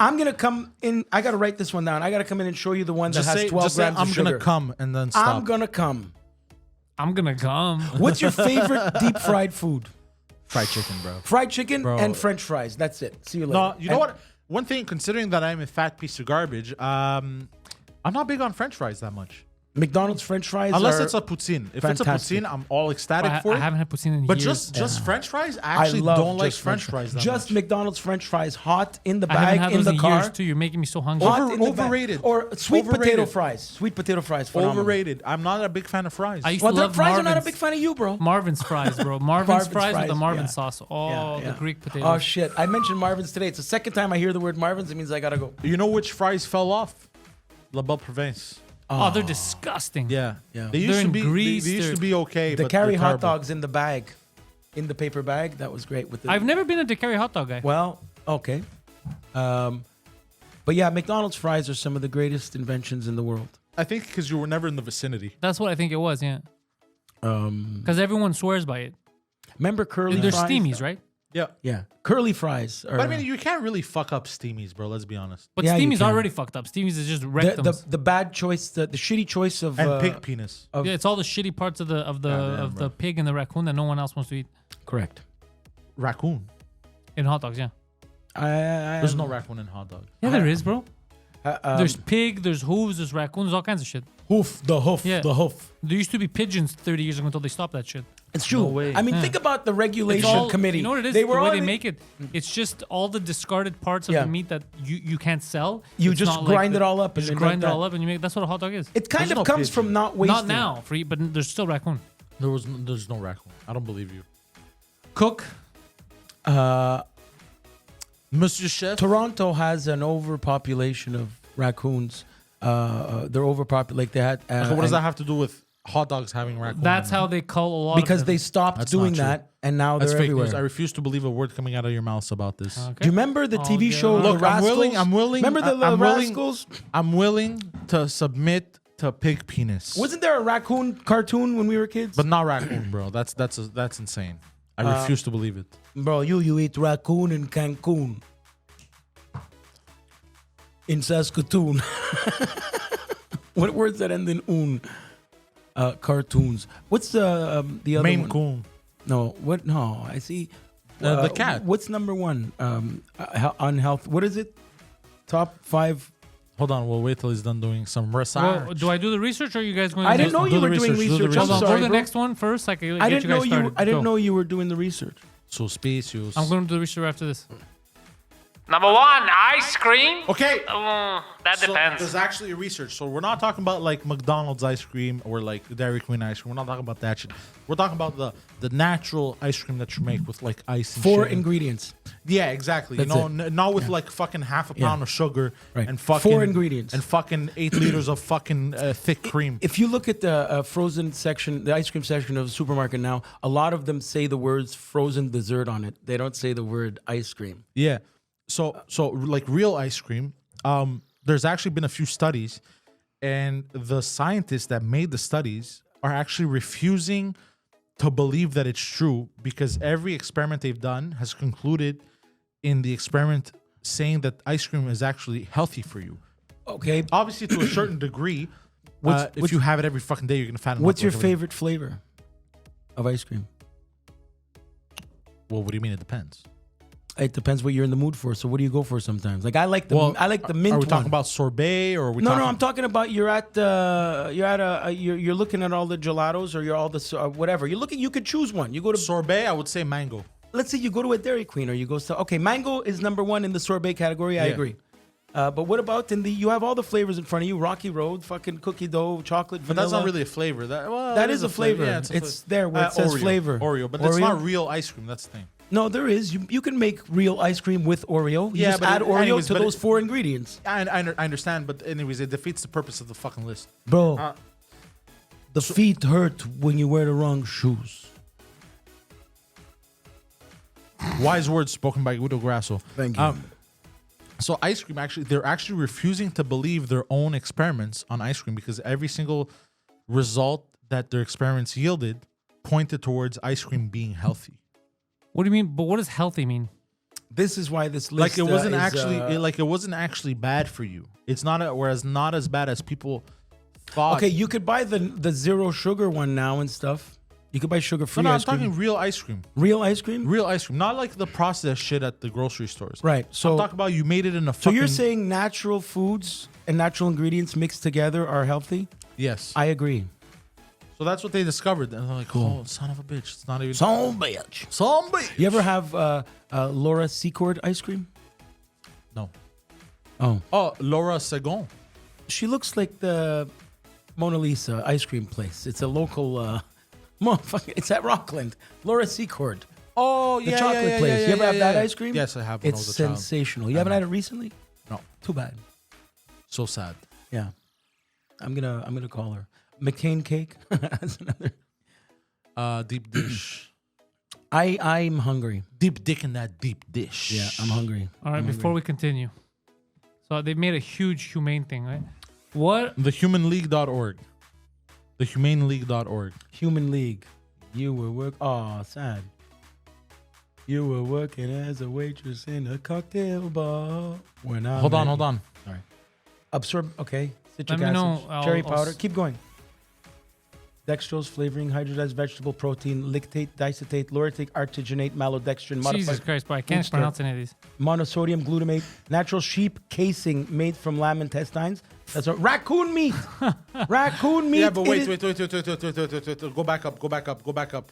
I'm gonna come in. I gotta write this one down. I gotta come in and show you the one that Just has say, 12 just say grams I'm of sugar. gonna come and then stop. I'm gonna come. I'm gonna come. What's your favorite deep fried food? Fried chicken, bro. Fried chicken Bro. and French fries. That's it. See you later. No, you know And what? One thing, considering that I'm a fat piece of garbage, I'm not big on French fries that much. McDonald's French fries. Unless are it's a poutine. If fantastic. it's a poutine, I'm all ecstatic I for it. haven't had poutine in But years. just French fries, I I actually love don't like just French fries that Just much. McDonald's French fries, hot in the I haven't bag had in those the in car. years too. You're making me so hungry. Hot Over- in the bag. overrated. Or sweet potato Overrated. fries. Sweet potato fries. Phenomenal. Overrated. I'm not a big fan of fries. I used Well, to the love fries Marvin's. are not a big fan of you, bro. Marvin's fries, bro. Marvin's Marvin's fries with the fries, Marvin yeah. sauce. Oh, Yeah. the Greek potatoes. Oh shit! I mentioned Marvin's today. It's the second time I hear the word Marvin's. It means I gotta go. You know which fries fell off? La Belle Province. Oh, they're disgusting. Yeah. Yeah. They used They're to in be. grease, They used they're- to be okay. The but carry they're hot terrible. dogs in the bag, in the paper bag. That was great with the. I've never been a DeCarry hot dog guy. Well, okay. But yeah, McDonald's fries are some of the greatest inventions in the world. I think because you were never in the vicinity. That's what I think it was, yeah. Because everyone swears by it. Remember curly They're fries? steamies, right? Yeah. Yeah, curly fries. Are, But I mean, you can't really fuck up Steamies, bro. Let's be honest. But Yeah, you Steamy's can. already fucked up. Steamy's is just the, rectums. the bad choice, the shitty choice of And pig penis. Yeah, it's all the shitty parts of the Goddamn, the pig and the raccoon that no one else wants to eat correct. Raccoon. in hot dogs. Yeah, There's no raccoon in hot dog. yeah, there is, bro. There's um, pig, there's hooves, there's raccoons, all kinds of shit. hoof, the hoof, Yeah. the hoof. There used to be pigeons 30 years ago until they stopped that shit. It's true. way. I mean, Yeah. think about the It's regulation all- committee. You know what it is? They The were way all they make it, it's just all the discarded parts of Yeah. the meat that you can't sell. You It's just not grind the- it all up You and just then grind like it all that. up and you make. That's what a hot dog is. It kind There's of no comes pigeon. from not wasting. Not now, but there's still raccoon. There's no raccoon. I don't believe you. Cook. Monsieur Chef. Toronto has an overpopulation of raccoons. They're overpopulated. Like they had. what does that have to do with hot dogs having raccoon? That's in it? how they cull a lot. Because of they them. stopped That's doing not true. that, and now That's they're fake everywhere. news. I refuse to believe a word coming out of your mouth about this. Okay. Do you remember the I'll TV get show on. The Look, I'm Rascals? willing. Remember the I'm willing. Rascals? I'm willing to submit to pig penis. Wasn't there a raccoon cartoon when we were kids? But not raccoon, bro. That's insane. I refuse to believe it. Bro, you eat raccoon in Cancun. In Saskatoon. What words that end in un? Cartoons. What's the other Maine one? Coon. No, what? No, I see. The cat. What's number one? On health. What is it? Top 5. Hold on, we'll wait till he's done doing some research. Well, do I do the research or are you guys going? I to didn't know do you the were doing research, do the research. I'm research. Hold on, go sorry, to the bro. next one first. I can I get didn't you know guys you. started. I didn't Go. know you were doing the research. Suspicious. I'm going to do the research after this. Number one, ice cream. Okay. That So depends. there's actually a research. So we're not talking about like McDonald's ice cream or like Dairy Queen ice cream. We're not talking about that shit. We're talking about the natural ice cream that you make with like ice and 4 shit. ingredients. Yeah, exactly. That's you know, it. not with like fucking half a pound of sugar Right. and fucking 4 ingredients. and fucking 8 liters of fucking thick cream. If you look at the frozen section, the ice cream section of the supermarket now, a lot of them say the words frozen dessert on it. They don't say the word ice cream. Yeah. So like real ice cream, there's actually been a few studies, and the scientists that made the studies are actually refusing to believe that it's true because every experiment they've done has concluded in the experiment saying that ice cream is actually healthy for you. Okay. Obviously, to a certain degree, What's- if you have it every fucking day, you're gonna fatten up. What's your like everything. favorite flavor of ice cream? Well, what do you mean? It depends. It depends what you're in the mood for. So what do you go for sometimes? Like I like the mint Are we one. talking about sorbet or are we No, talking? no, I'm talking about you're looking at all the gelatos or you're all the whatever. You're looking. You could choose one. You go to sorbet. I would say mango. let's say you go to a Dairy Queen or you go to okay, mango is number 1 in the sorbet category. I Yeah. agree. But what about you have all the flavors in front of you? Rocky Road, fucking cookie dough, chocolate, But vanilla. that's not really a flavor. That is a flavor. Yeah, It's there where it says Oreo. flavor. Oreo, but it's not real ice cream. That's the thing. No, there is. You can make real ice cream with Oreo. You Yeah, just but add Oreo anyways, to but those 4 ingredients. I understand, but anyways, it defeats the purpose of the fucking list. Bro, the feet hurt when you wear the wrong shoes. Wise words spoken by Guido Grasso. Thank you. So ice cream, they're actually refusing to believe their own experiments on ice cream because every single result that their experiments yielded pointed towards ice cream being healthy. What do you mean? But what does healthy mean? This is why this list Like it wasn't is, it wasn't actually bad for you. It's not not as bad as people thought. okay, you could buy the zero sugar one now and stuff. You could buy sugar-free No, I'm ice cream. talking real ice cream. Real ice cream? Real ice cream, not like the processed shit at the grocery stores. Right. I'm So talking about you made it in a so fucking. you're saying natural foods and natural ingredients mixed together are healthy? yes. I agree. So that's what they discovered, and they're like, "Oh, son of a bitch! It's not even Some bitch. some bitch." You ever have Laura Secord ice cream? No. Oh. Oh, Laura Segon. She looks like the Mona Lisa ice cream place. It's a local motherfucker. It's at Rockland. Laura Secord. Oh, The chocolate place. You ever have that ice cream? Yes, I have. When I It's was a child. sensational. You haven't had it recently? No. Too bad. So sad. Yeah. I'm gonna call her. McCain cake. That's another. Deep dish. I'm hungry. Deep dick in that deep dish. Yeah, I'm hungry. All right, before we continue. So they've made a huge humane thing, right? What? TheHumanLeague.org. TheHumaneLeague.org. Human League. You were work. Oh, sad. You were working as a waitress in a cocktail bar. When I Hold on, met hold you. on. Absorb. Okay. Citric Let me acid. know. Cherry I'll powder. s- Keep going. Dextrose, flavoring, hydrolyzed vegetable protein, lactate, diacetate, lauric, artigenate, maltodextrin, Jesus modified Christ, bro. I can't booster. pronounce any of these. monosodium glutamate, natural sheep casing made from lamb intestines. That's a raccoon meat. Raccoon meat. Yeah, but it wait, is- wait. Go back up.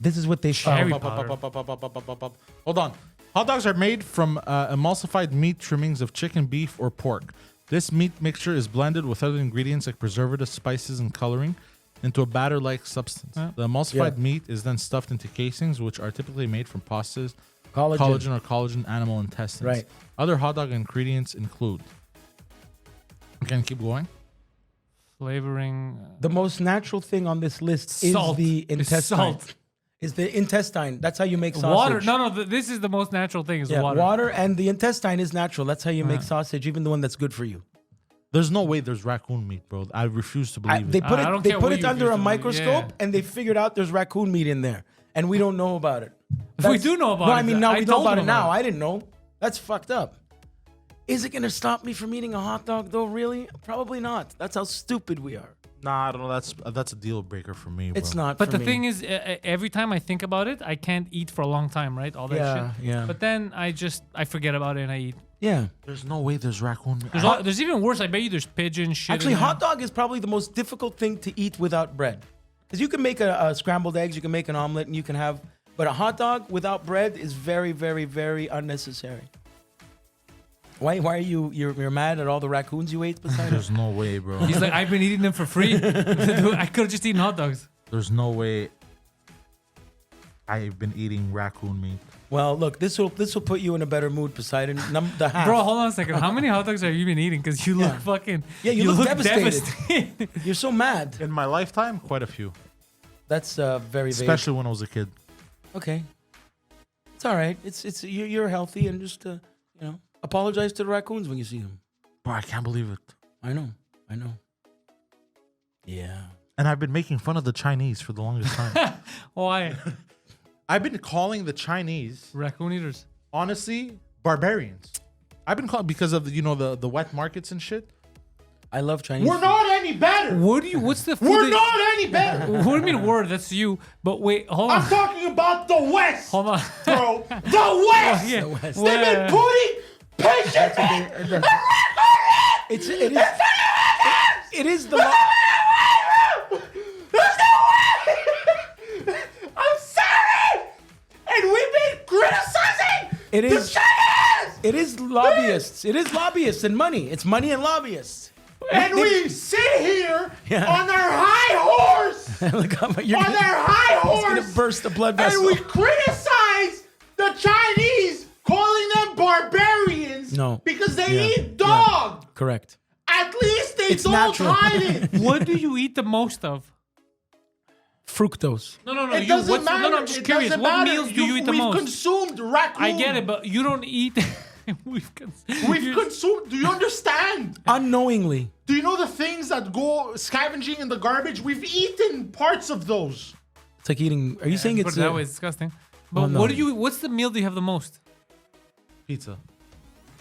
This is what they Cherry found. powder. Hold on. Hot dogs are made from emulsified meat trimmings of chicken, beef, or pork. This meat mixture is blended with other ingredients like preservatives, spices, and coloring into a batter-like substance. The emulsified Yeah. meat is then stuffed into casings, which are typically made from pastas, Collagen. collagen or collagen animal intestines. Right. Other hot dog ingredients include. Can you keep going? Flavoring. The most natural thing on this list is Salt. the It's intestine. salt. Is the intestine. That's how you make sausage. Water. No. This is the most natural thing is Yeah, water. water and the intestine is natural. That's how you make sausage, even the one that's good for you. There's no way there's raccoon meat, bro. I refuse to believe They it. put I it. don't They care put what it you under a refuse to believe, microscope, yeah. and they figured out there's raccoon meat in there, and we don't know about it. We do know about no, it. I mean now I we know told about them it now. about it. I didn't know. That's fucked up. Is it gonna stop me from eating a hot dog though? Really? Probably not. That's how stupid we are. Nah, I don't know. That's a deal breaker for me, bro. It's not. But for the me. thing is, every time I think about it, I can't eat for a long time, right? All that Yeah, shit. yeah. But then I forget about it and I eat. Yeah. There's no way there's raccoon meat. There's even worse. I bet you there's pigeon shit. Actually, in there. hot dog is probably the most difficult thing to eat without bread. Because you can make a scrambled eggs, you can make an omelet, and you can have. But a hot dog without bread is very, very, very unnecessary. Why are you're mad at all the raccoons you ate, Poseidon? There's no way, bro. He's like, I've been eating them for free. Dude, I could have just eaten hot dogs. There's no way I've been eating raccoon meat. Well, look, this will put you in a better mood, Poseidon. The half. Bro, hold on a second. How many hot dogs have you been eating? Because you look fucking. Yeah, you look devastated. You're so mad. In my lifetime, quite a few. That's very vague. Especially when I was a kid. Okay. It's all right. It's you're healthy and just apologize to the raccoons when you see them. Bro, I can't believe it. I know. Yeah. And I've been making fun of the Chinese for the longest time. Why? I've been calling the Chinese, Raccoon eaters. honestly, barbarians. I've been calling because of the wet markets and shit. I love Chinese. We're food. not any better. What's the food? We're that- not any better. What do you mean word? That's you. But wait, hold on. I'm talking about the West, Hold on. bro. The West. Yeah. West. They've Well, been putting patient It is the I'm sorry. And we've been criticizing It the is- Chinese. it is lobbyists. It is lobbyists and money. It's money and lobbyists. And we sit here Yeah. on our high horse, Look how you're on our high it's gonna horse, burst the blood and vessel. we criticize the Chinese, calling them barbarians No. because they Yeah. eat dog. Correct. At least they It's don't natural. hide it. what do you eat the most of? Fructose. No. It doesn't matter. No, I'm just It curious. doesn't What matter. meals do you eat the we've most? consumed raccoon. I get it, but you don't eat. We've We've consumed. Do you understand? Unknowingly. Do you know the things that go scavenging in the garbage? We've eaten parts of those. It's like eating. Are you saying Put it's it that way, it's disgusting. But Oh, no. what's the meal do you have the most? Pizza.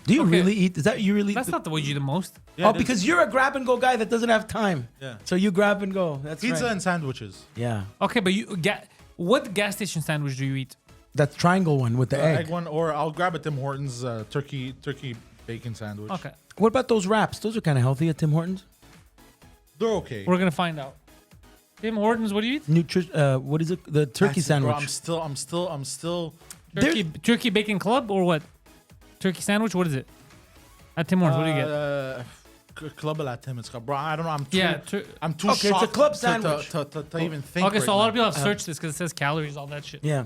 Do you Okay. really eat? Is that you really? That's not the way you eat the most. Yeah, oh, it is. because you're a grab and go guy that doesn't have time. Yeah. So you grab and go. That's Pizza right. and sandwiches. Yeah. Okay, but what gas station sandwich do you eat? That triangle one with the egg. Egg one, or I'll grab a Tim Hortons turkey bacon sandwich. Okay, What about those wraps? Those are kind of healthy at Tim Hortons. They're okay. we're gonna find out. Tim Hortons, what do you eat? What is it? The turkey That's it, bro. sandwich. I'm still. Turkey Bacon Club or what? Turkey sandwich? What is it? At Tim Hortons, what do you get? Club at Tim. It's called, bro. I don't know. Yeah, I'm too Okay, it's a shocked club to- sandwich. to even think. Okay, so a right lot of now. people have searched this because it says calories, all that shit. Yeah.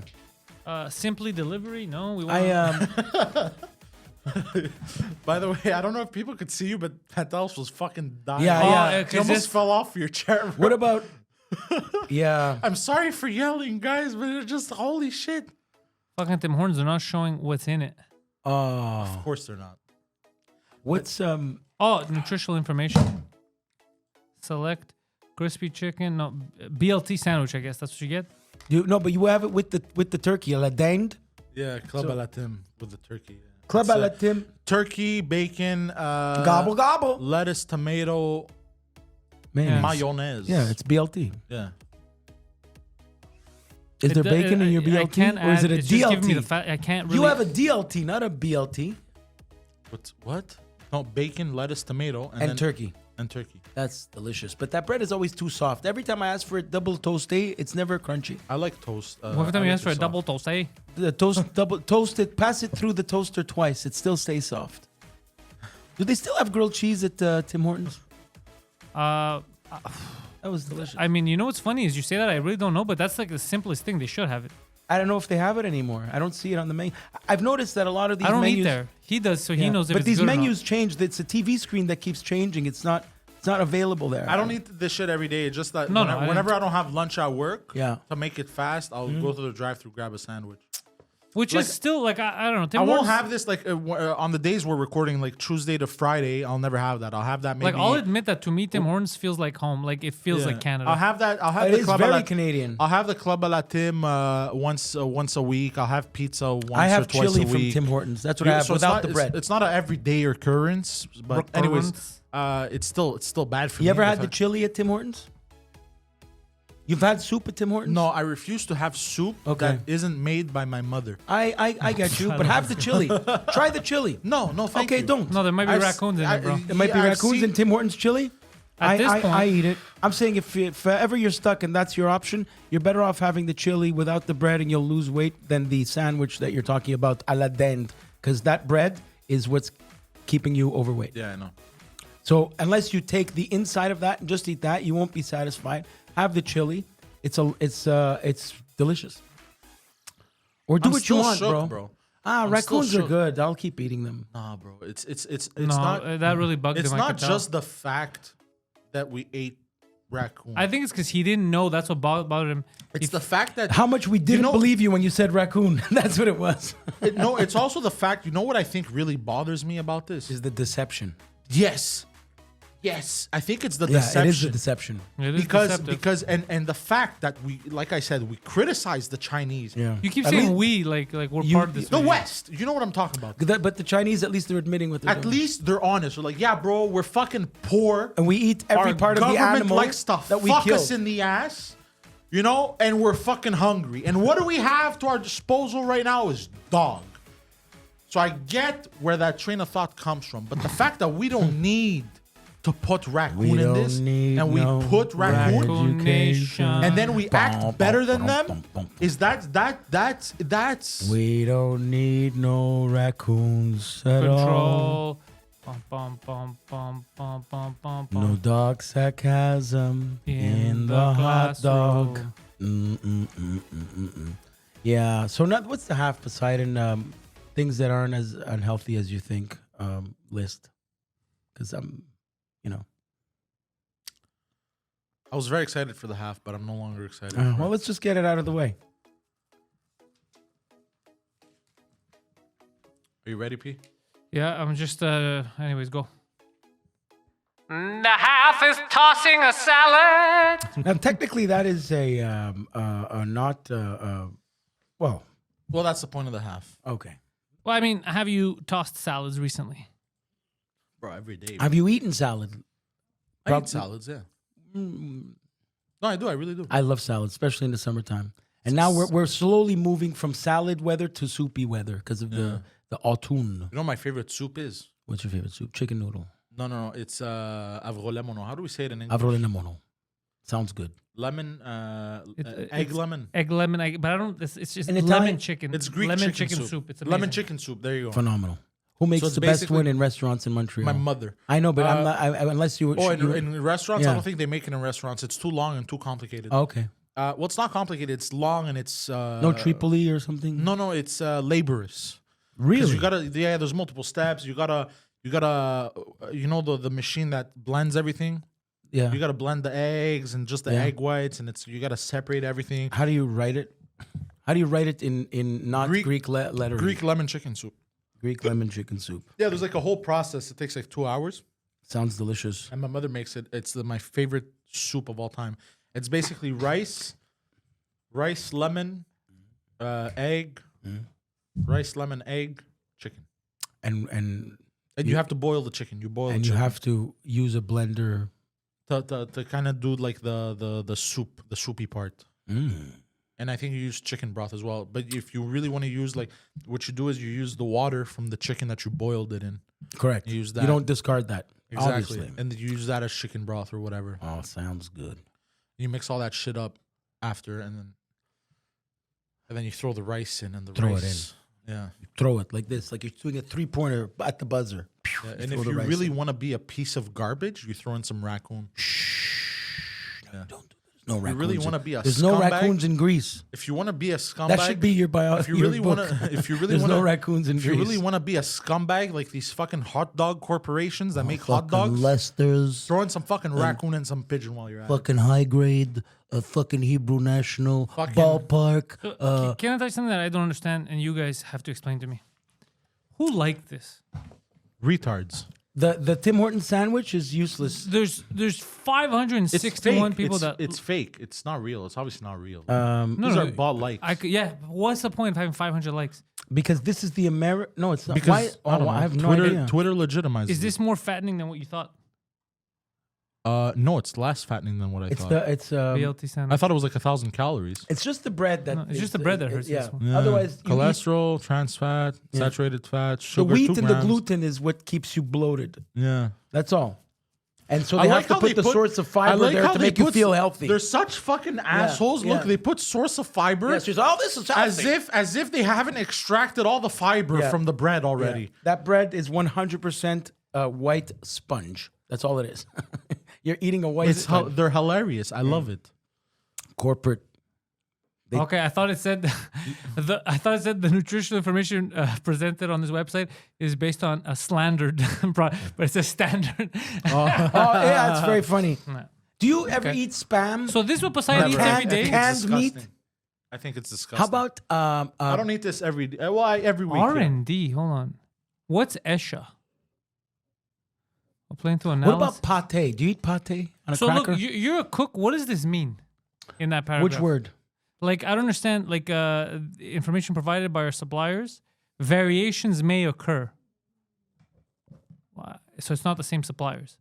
Simply delivery? No, we want. I By the way, I don't know if people could see you, but Pantelis was fucking dying. Yeah, Oh, yeah. You 'cause almost this- fell off your chair. Bro. What about? Yeah. I'm sorry for yelling, guys, but it's just holy shit. Fucking Tim Hortons are not showing what's in it. Oh. Of course they're not. What's Oh, nutritional information. Select crispy chicken. No, BLT sandwich. I guess that's what you get. But you have it with the turkey, la dinde. Yeah, club à la Tim with the turkey. Yeah. Club It's, à la Tim. turkey, bacon, Gobble gobble. lettuce, tomato, Man, mayonnaise. yeah, it's BLT. yeah. Is there bacon in your I BLT, can't or is it a it's just giving me the DLT? I can't really. You have a DLT, not a BLT. What? No, bacon, lettuce, tomato, And then, turkey. And turkey. That's delicious. But that bread is always too soft. Every time I ask for a double toasté, it's never crunchy. I like toast. Every time I you like ask for a the double soft. toast, eh? The toast it, pass it through the toaster twice. It still stays soft. Do they still have grilled cheese at Tim Hortons? That was delicious. I mean, you know what's funny is you say that I really don't know, but that's like the simplest thing. They should have it. I don't know if they have it anymore. I don't see it on the menu. I've noticed that a lot of these I don't menus. eat there. He does, so he Yeah. knows if But it's these good or not. menus change. It's a TV screen that keeps changing. It's not available there. I don't eat this shit every day. It's just that No, whenever, no, I whenever didn't. I don't have lunch at work, Yeah. to make it fast, I'll go to the drive-thru, grab a sandwich. Which like- is still like I don't know. Tim I won't Hortons- have this like on the days we're recording, like Tuesday to Friday. I'll never have that. I'll have that maybe. like I'll admit that to me, Tim Hortons feels like home. Like it feels Yeah. like Canada. I'll have that. I'll have It the is club very à la, Canadian. I'll have the club à la Tim once a week. I'll have pizza once I have or twice chili a from week. Tim Hortons. That's what I have So it's without not- the it's- bread. It's not an everyday occurrence, but anyways, Recurrence. it's still bad for me. You ever the had the fact- chili at Tim Hortons? You've had soup at Tim Hortons? No, I refuse to have soup Okay. that isn't made by my mother. I get you, but have the chili. Try the chili. No, thank Okay, you. don't. No, there might be I've s- raccoons in I- it, bro. There might be I've raccoons seen- in Tim Hortons chili. At this point- I eat it. I'm saying if ever you're stuck and that's your option, you're better off having the chili without the bread and you'll lose weight than the sandwich that you're talking about a la dinde, because that bread is what's keeping you overweight. Yeah, I know. So unless you take the inside of that and just eat that, you won't be satisfied. Have the chili. It's delicious. Or do I'm what you still want, shook, bro. Ah, I'm raccoons still are shook. good. I'll keep eating them. Nah, bro. It's no, not. that really bugged It's him. I not could tell. just the fact that we ate raccoon. I think it's because he didn't know. That's what bothered him. it's the fact that How much we didn't know- believe you when you said raccoon. That's what it was. no. It's also the fact. You know what I think really bothers me about this? Is the deception. Yes. I think it's the Yeah, deception. it is the deception. It is because deceptive. and the fact that we, like I said, we criticize the Chinese. Yeah. You keep At saying least- we like we're You- part of this. The we. West. You know what I'm talking about. But the Chinese, at least they're admitting what they're At doing. least they're honest. They're like, yeah, bro, we're fucking poor. And we eat every Our part of the government animal likes to that we fuck kill. us in the ass, you know, and we're fucking hungry. And what do we have to our disposal right now is dog. So I get where that train of thought comes from, but the fact that we don't need to put raccoon We in don't this, need and we no put raccoon, Raccoon Nation. and then we act better than them, is that's We don't need no raccoons at all. Control. Bum, bum, bum, bum, bum, bum, bum, No bum. dark sarcasm in the hot dog. Yeah. So what's the half Poseidon things that aren't as unhealthy as you think list? Because I was very excited for the half, but I'm no longer excited. for well, it. let's just get it out of the way. Are you ready, P? Yeah, I'm just. Anyways, go. The half is tossing a salad. Now, technically, that is a not. Well, Well, that's the point of the half, okay. Well, I mean, have you tossed salads recently? bro. Every day. Have you eaten salad? I eat salads, yeah. No, I do. I really do. I love salad, especially in the summertime. And now we're slowly moving from salad weather to soupy weather because of the autumn. You know what my favorite soup is? What's your favorite soup? Chicken noodle. No. It's avrolemono. How do we say it in English? Avrolina mono. Sounds good. Lemon, It's- egg lemon. Egg lemon, but I don't. It's just In lemon Italian, chicken. It's Greek lemon chicken soup. It's Lemon amazing. chicken soup. There you go. Phenomenal. Who makes it's the best basically one in restaurants in Montreal? My mother. I know, but I'm not, unless you. Oh, you- in restaurants, I Yeah. don't think they make it in restaurants. It's too long and too complicated. Oh, okay. Well, it's not complicated. It's long and it's No Tripoli or something. No, it's laborious. 'Cause really. you gotta. Yeah, there's multiple steps. You gotta. You know the machine that blends everything. Yeah. You gotta blend the eggs and just the Yeah. egg whites, and you gotta separate everything. How do you write it? How do you write it in not Greek lettering? Greek lemon chicken soup. Greek lemon chicken soup. Yeah, there's like a whole process. It takes like 2 hours, Sounds delicious. and my mother makes it. It's my favorite soup of all time. It's basically rice, rice, lemon, egg, rice, lemon, egg, chicken. And And you have to boil the chicken. You boil and the you chicken have to use a blender. to kind of do like the soup, the soupy part. And I think you use chicken broth as well. But if you really want to use like what you do is you use the water from the chicken that you boiled it in. Correct. You use that. You don't discard that. Exactly. Obviously. And you use that as chicken broth or whatever. Oh, sounds good. You mix all that shit up after, and then you throw the rice in and the Throw it rice. Yeah. Throw it like this, like you're doing a 3-pointer at the buzzer. Yeah, and throw if the you rice really in. want to be a piece of garbage, you throw in some raccoon. Yeah. Don't do this. No You raccoons. really want to be a There's scumbag? no raccoons in Greece. If you want to be a scumbag, That should be your bio. if you your really book. want to, if you really There's want no raccoons in if you Greece. really want to be a scumbag like these fucking hot dog corporations that make hot Fucking dogs, Leicester's, throw in some fucking raccoon and some pigeon while you're at it. fucking high grade, fucking Hebrew National, Fucking- ballpark. Can I tell you something that I don't understand, and you guys have to explain to me? Who liked this? Retards. The Tim Hortons sandwich is useless. There's It's 561 fake. people it's, that it's fake. It's not real. It's obviously not real. no, These no, are bot likes. yeah. What's the point of having 500 likes? Because this is the No, it's not. Because Why? I, don't know, I have no Twitter, idea. Twitter legitimizes. Is this more fattening than what you thought? No, it's less fattening than what I It's thought. the BLT sandwich. I thought it was like 1,000 calories. It's just the bread that. No, it's just the bread that hurts Yeah. this one. Yeah. Otherwise, you eat- cholesterol, trans fat, saturated fat, the sugar. wheat 2 and the grams. gluten is what keeps you bloated. Yeah. That's all. And so I they like have to how put they the put- source of I fiber like there how to they make you put- feel healthy. They're such fucking assholes. Look, yeah. they put source of fiber Yeah, she's, oh, this is healthy. as if they haven't extracted all the fiber Yeah. from the bread Yeah. already. That bread is 100% white sponge. That's all it is. You're eating a white sponge. They're hilarious. I love it. Corporate. Okay, I thought it said the nutritional information presented on this website is based on a slandered, but it says standard. Oh, yeah, it's very funny. No. Do you ever Okay. eat spam? So this is what Poseidon eats Never. every Canned- day. canned It's meat? disgusting. I think it's disgusting. How about I don't eat this every day. Well, every week. R yeah. and D. Hold on. What's Esha? We're playing through what analysis. about pate? Do you eat pate on a So cracker? look, you're a cook. What does this mean in that paragraph? Which word? Like I don't understand. Like information provided by our suppliers, variations may occur. So it's not the same suppliers.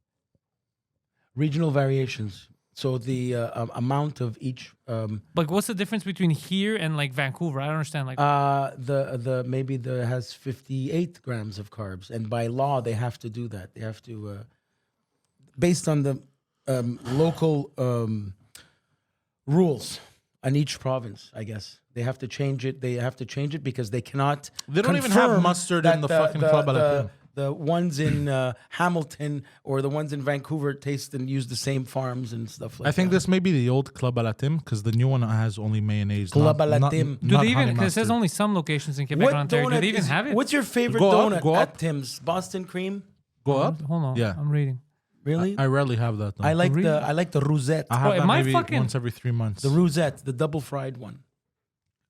Regional variations. So the amount of each Like what's the difference between here and like Vancouver? I don't understand. Like the maybe the has 58 grams of carbs, and by law they have to do that. They have to based on the local rules on each province. I guess they have to change it. They have to change it because they cannot. They don't even have confirm mustard that in the fucking Club à la Crème. The ones in Hamilton or the ones in Vancouver taste and use the same farms and stuff like that. I think this may be the old Club à la Tim because the new one has only mayonnaise. Club not- à la not- Tim. do not they even? honey Because it says mustard. only some locations in Quebec and Ontario. Do they even have it? What's your favorite Go up, donut go at up. Tim's? Boston cream? Go up. Hold on. Yeah. I'm reading. Really? I rarely have that. Though. I like Really? the rosette. I have Oh, that am I maybe fucking- once every 3 months. The rosette, the double fried one.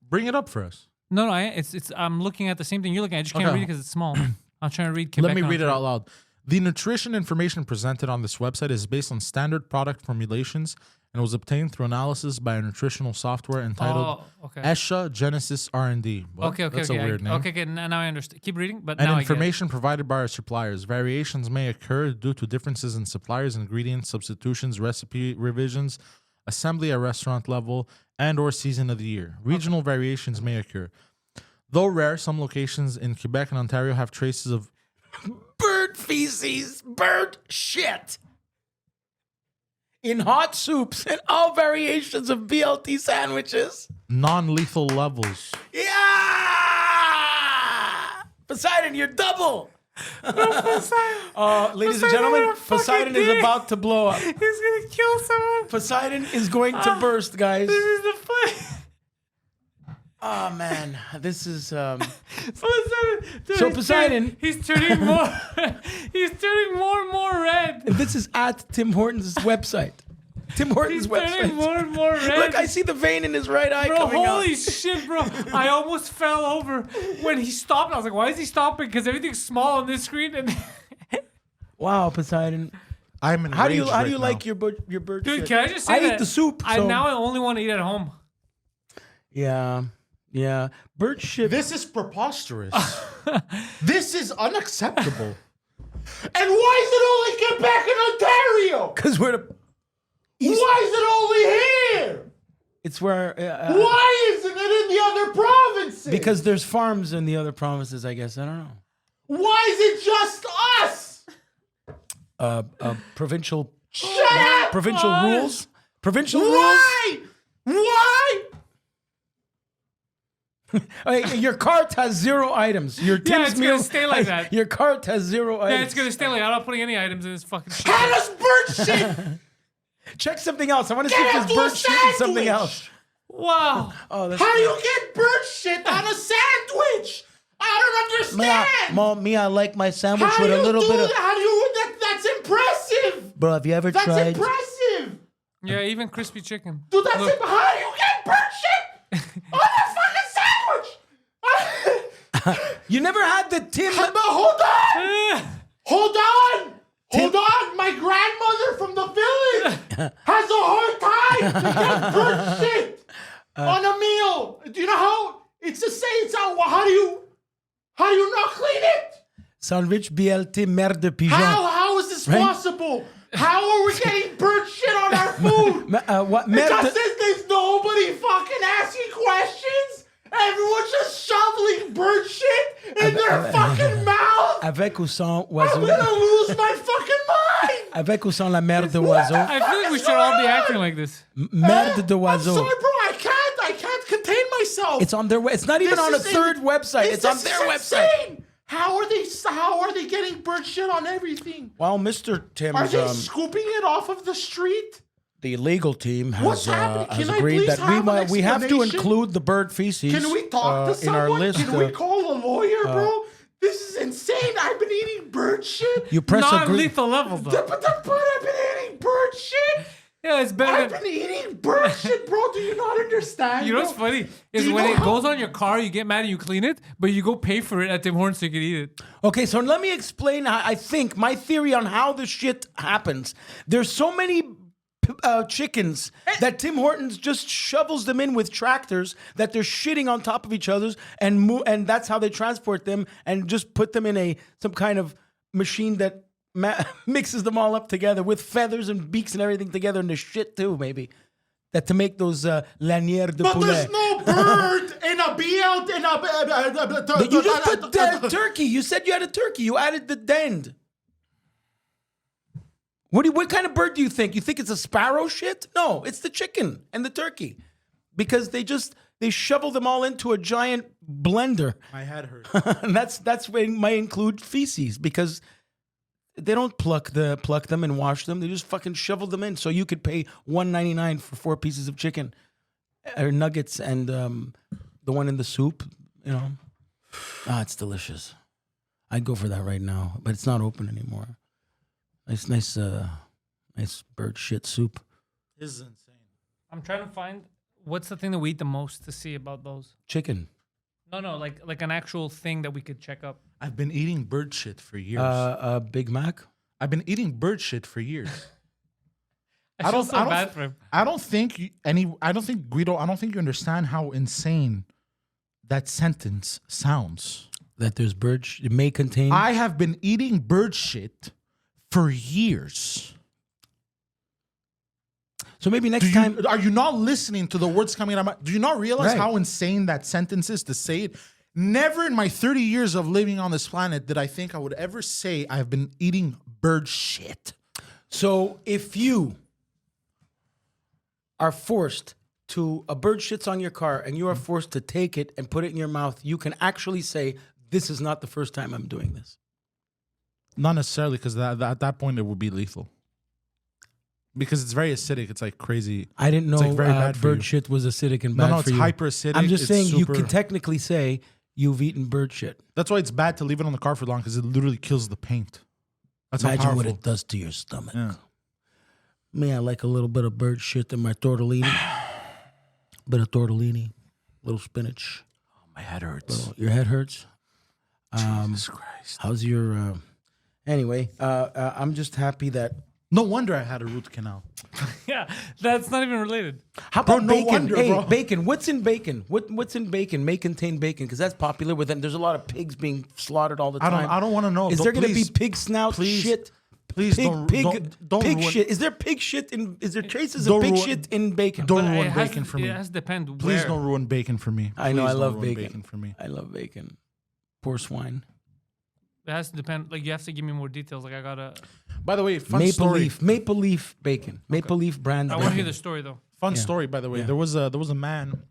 Bring it up for us. No, it's. I'm looking at the same thing you're looking at. I just can't Okay. read it because it's small. I'm trying to read Quebec. Let me and read it Ontario. out loud. The nutrition information presented on this website is based on standard product formulations and was obtained through analysis by a nutritional software entitled Oh, okay. Esha Genesis R&D. What? Okay, That's okay. a weird name. Okay, now I understand. Keep reading, but And now information provided by our suppliers. Variations may occur due to differences in suppliers, ingredients, substitutions, recipe revisions, assembly at restaurant level, and or season of the year. Regional variations may occur. Though rare, some locations in Quebec and Ontario have traces of Bird feces, bird shit. In hot soups and all variations of BLT sandwiches. non-lethal levels. Yeah! Poseidon, you're double. Ladies and gentlemen, Poseidon is about to blow up. He's gonna kill someone. Poseidon is going to burst, guys. This is the fun. Oh man, this is So Poseidon- he's turning more. He's turning more and more red. this is at Tim Hortons' website. Tim Hortons' He's turning website. more and more red. Look, I see the vein in his right eye Bro, coming out. holy shit, bro. I almost fell over when he stopped. I was like, why is he stopping? Because everything's small on this screen. And Wow, Poseidon. I'm enraged How do you right like now. your bird dude, shit? can I just say I that eat the soup. I so- now I only want to eat at home. Yeah. Yeah. Bird shit. This is preposterous. This is unacceptable. And why is it only Quebec and Ontario? Because we're the. Why is it only here? It's where. Why isn't it in the other provinces? Because there's farms in the other provinces, I guess. I don't know. Why is it just us? Provincial. Shut up! Provincial rules. Provincial rules. Why? Why? Your cart has 0 items. Your Tim's it's meal gonna stay like that. Your cart has 0 items. Yeah, it's gonna stay like I'm not putting any items in this fucking shit. How does bird shit Check something else. I want to see get if into there's a bird shit in something sandwich? else. Wow. Oh, that's How do you get bird shit on a sandwich? I don't understand. Me, I like my sandwich How with do a you little do bit of. that? How do you? That's impressive. Bro, have you ever That's tried? impressive. Yeah, even crispy chicken. Dude, that's Look. how do you get bird shit on a fucking sandwich? You never had the Tim. But hold on. Hold on. Hold on. My grandmother from the village has a hard time to get bird shit on a meal. Do you know how it's to say it's how do you not clean it? Sandwich BLT merde pigeon. How is this Right? possible? How are we getting bird shit on our food? What It merde? just says there's nobody fucking asking questions. Everyone's just shoveling bird shit in their fucking mouth. Avec ou sans I'm oiseau? gonna lose my fucking mind. Avec ou sans la merde d'oiseau? I feel like we should all be acting like this. Merde I'm d'oiseau. sorry, bro. I can't contain myself. It's on their. It's not even This on a is third website. It's on this their is website. insane. How are they getting bird shit on everything? Well, Mr. Tim's, Are they scooping it off of the street? the legal team What's has, happening? has Can I agreed please that have an we have to explanation? include the bird feces. Can we talk to in our someone? list. Can we call a lawyer, bro? This is insane. I've been eating bird shit. You press agree. Non-lethal level though. But I've been eating bird shit. Yeah, it's better I've than. been eating bird shit, bro. Do you not understand? You know what's bro? funny is you when know it how- goes on your car, you get mad and you clean it, but you go pay for it at Tim Hortons so you can eat it. Okay, so let me explain. I think my theory on how this shit happens. There's so many chickens that Tim Hortons just shovels them in with tractors that they're shitting on top of each other's, and that's how they transport them and just put them in some kind of machine that mixes them all up together with feathers and beaks and everything together, and the shit too, maybe. That to make those lanières de But poulet. there's no bird in a BL in a. But you just put turkey. You said you had a turkey. You added the dend. What kind of bird do you think? You think it's a sparrow shit? No, it's the chicken and the turkey. Because they shovel them all into a giant blender. My head hurts. And that's where it might include feces because they don't pluck them and wash them. They just fucking shovel them in. So you could pay $1.99 for 4 pieces of chicken or nuggets and the one in the soup, you know. Ah, it's delicious. I'd go for that right now, but it's not open anymore. Nice bird shit soup. This is insane. I'm trying to find what's the thing that we eat the most to see about those. Chicken. No, like an actual thing that we could check up. I've been eating bird shit for years. Big Mac. I've been eating bird shit for years. I feel so bad for him. I don't think Guido. I don't think you understand how insane that sentence sounds. That there's it may contain. I have been eating bird shit for years. So maybe next time. Are you not listening to the words coming out? Do you not realize Right. how insane that sentence is to say it? Never in my 30 years of living on this planet did I think I would ever say I've been eating bird shit. So if you are forced to, a bird shits on your car and you are forced to take it and put it in your mouth, you can actually say, this is not the first time I'm doing this. Not necessarily, because at that point it would be lethal. Because it's very acidic. It's like crazy. I didn't know like very bad for bird you. shit was acidic and bad No, for it's you. hyper acidic. I'm just It's saying you super- can technically say you've eaten bird shit. That's why it's bad to leave it on the car for long, because it literally kills the paint. That's Imagine how what powerful. it does to your stomach. Yeah. Me, I like a little bit of bird shit in my tortellini. Bit of tortellini, little spinach. My head hurts. Your head hurts? Jesus Christ. How's your... Anyway, I'm just happy that... No wonder I had a root canal. Yeah, that's not even related. How about no bacon? wonder, Hey, bro. bacon. What's in bacon? What's in bacon? May contain bacon because that's popular. With them, there's a lot of pigs being slaughtered all the time. I don't want to know. Is Don't- there going to be please- pig snout please- shit? Please Pig, don't pig ruin, shit. Is there pig shit in? Is there traces Don't of pig ruin- shit in bacon? Don't But ruin it has bacon to- for me. It has to depend Please where. don't ruin bacon for me. I know. Please I don't love ruin bacon. for me. I love bacon. Poor swine. It has to depend. Like you have to give me more details. Like I gotta. By the way, fun Maple story. leaf bacon. Maple leaf brand. I want to hear bacon. the story though. Fun Yeah. story, by the way. Yeah. There was a man.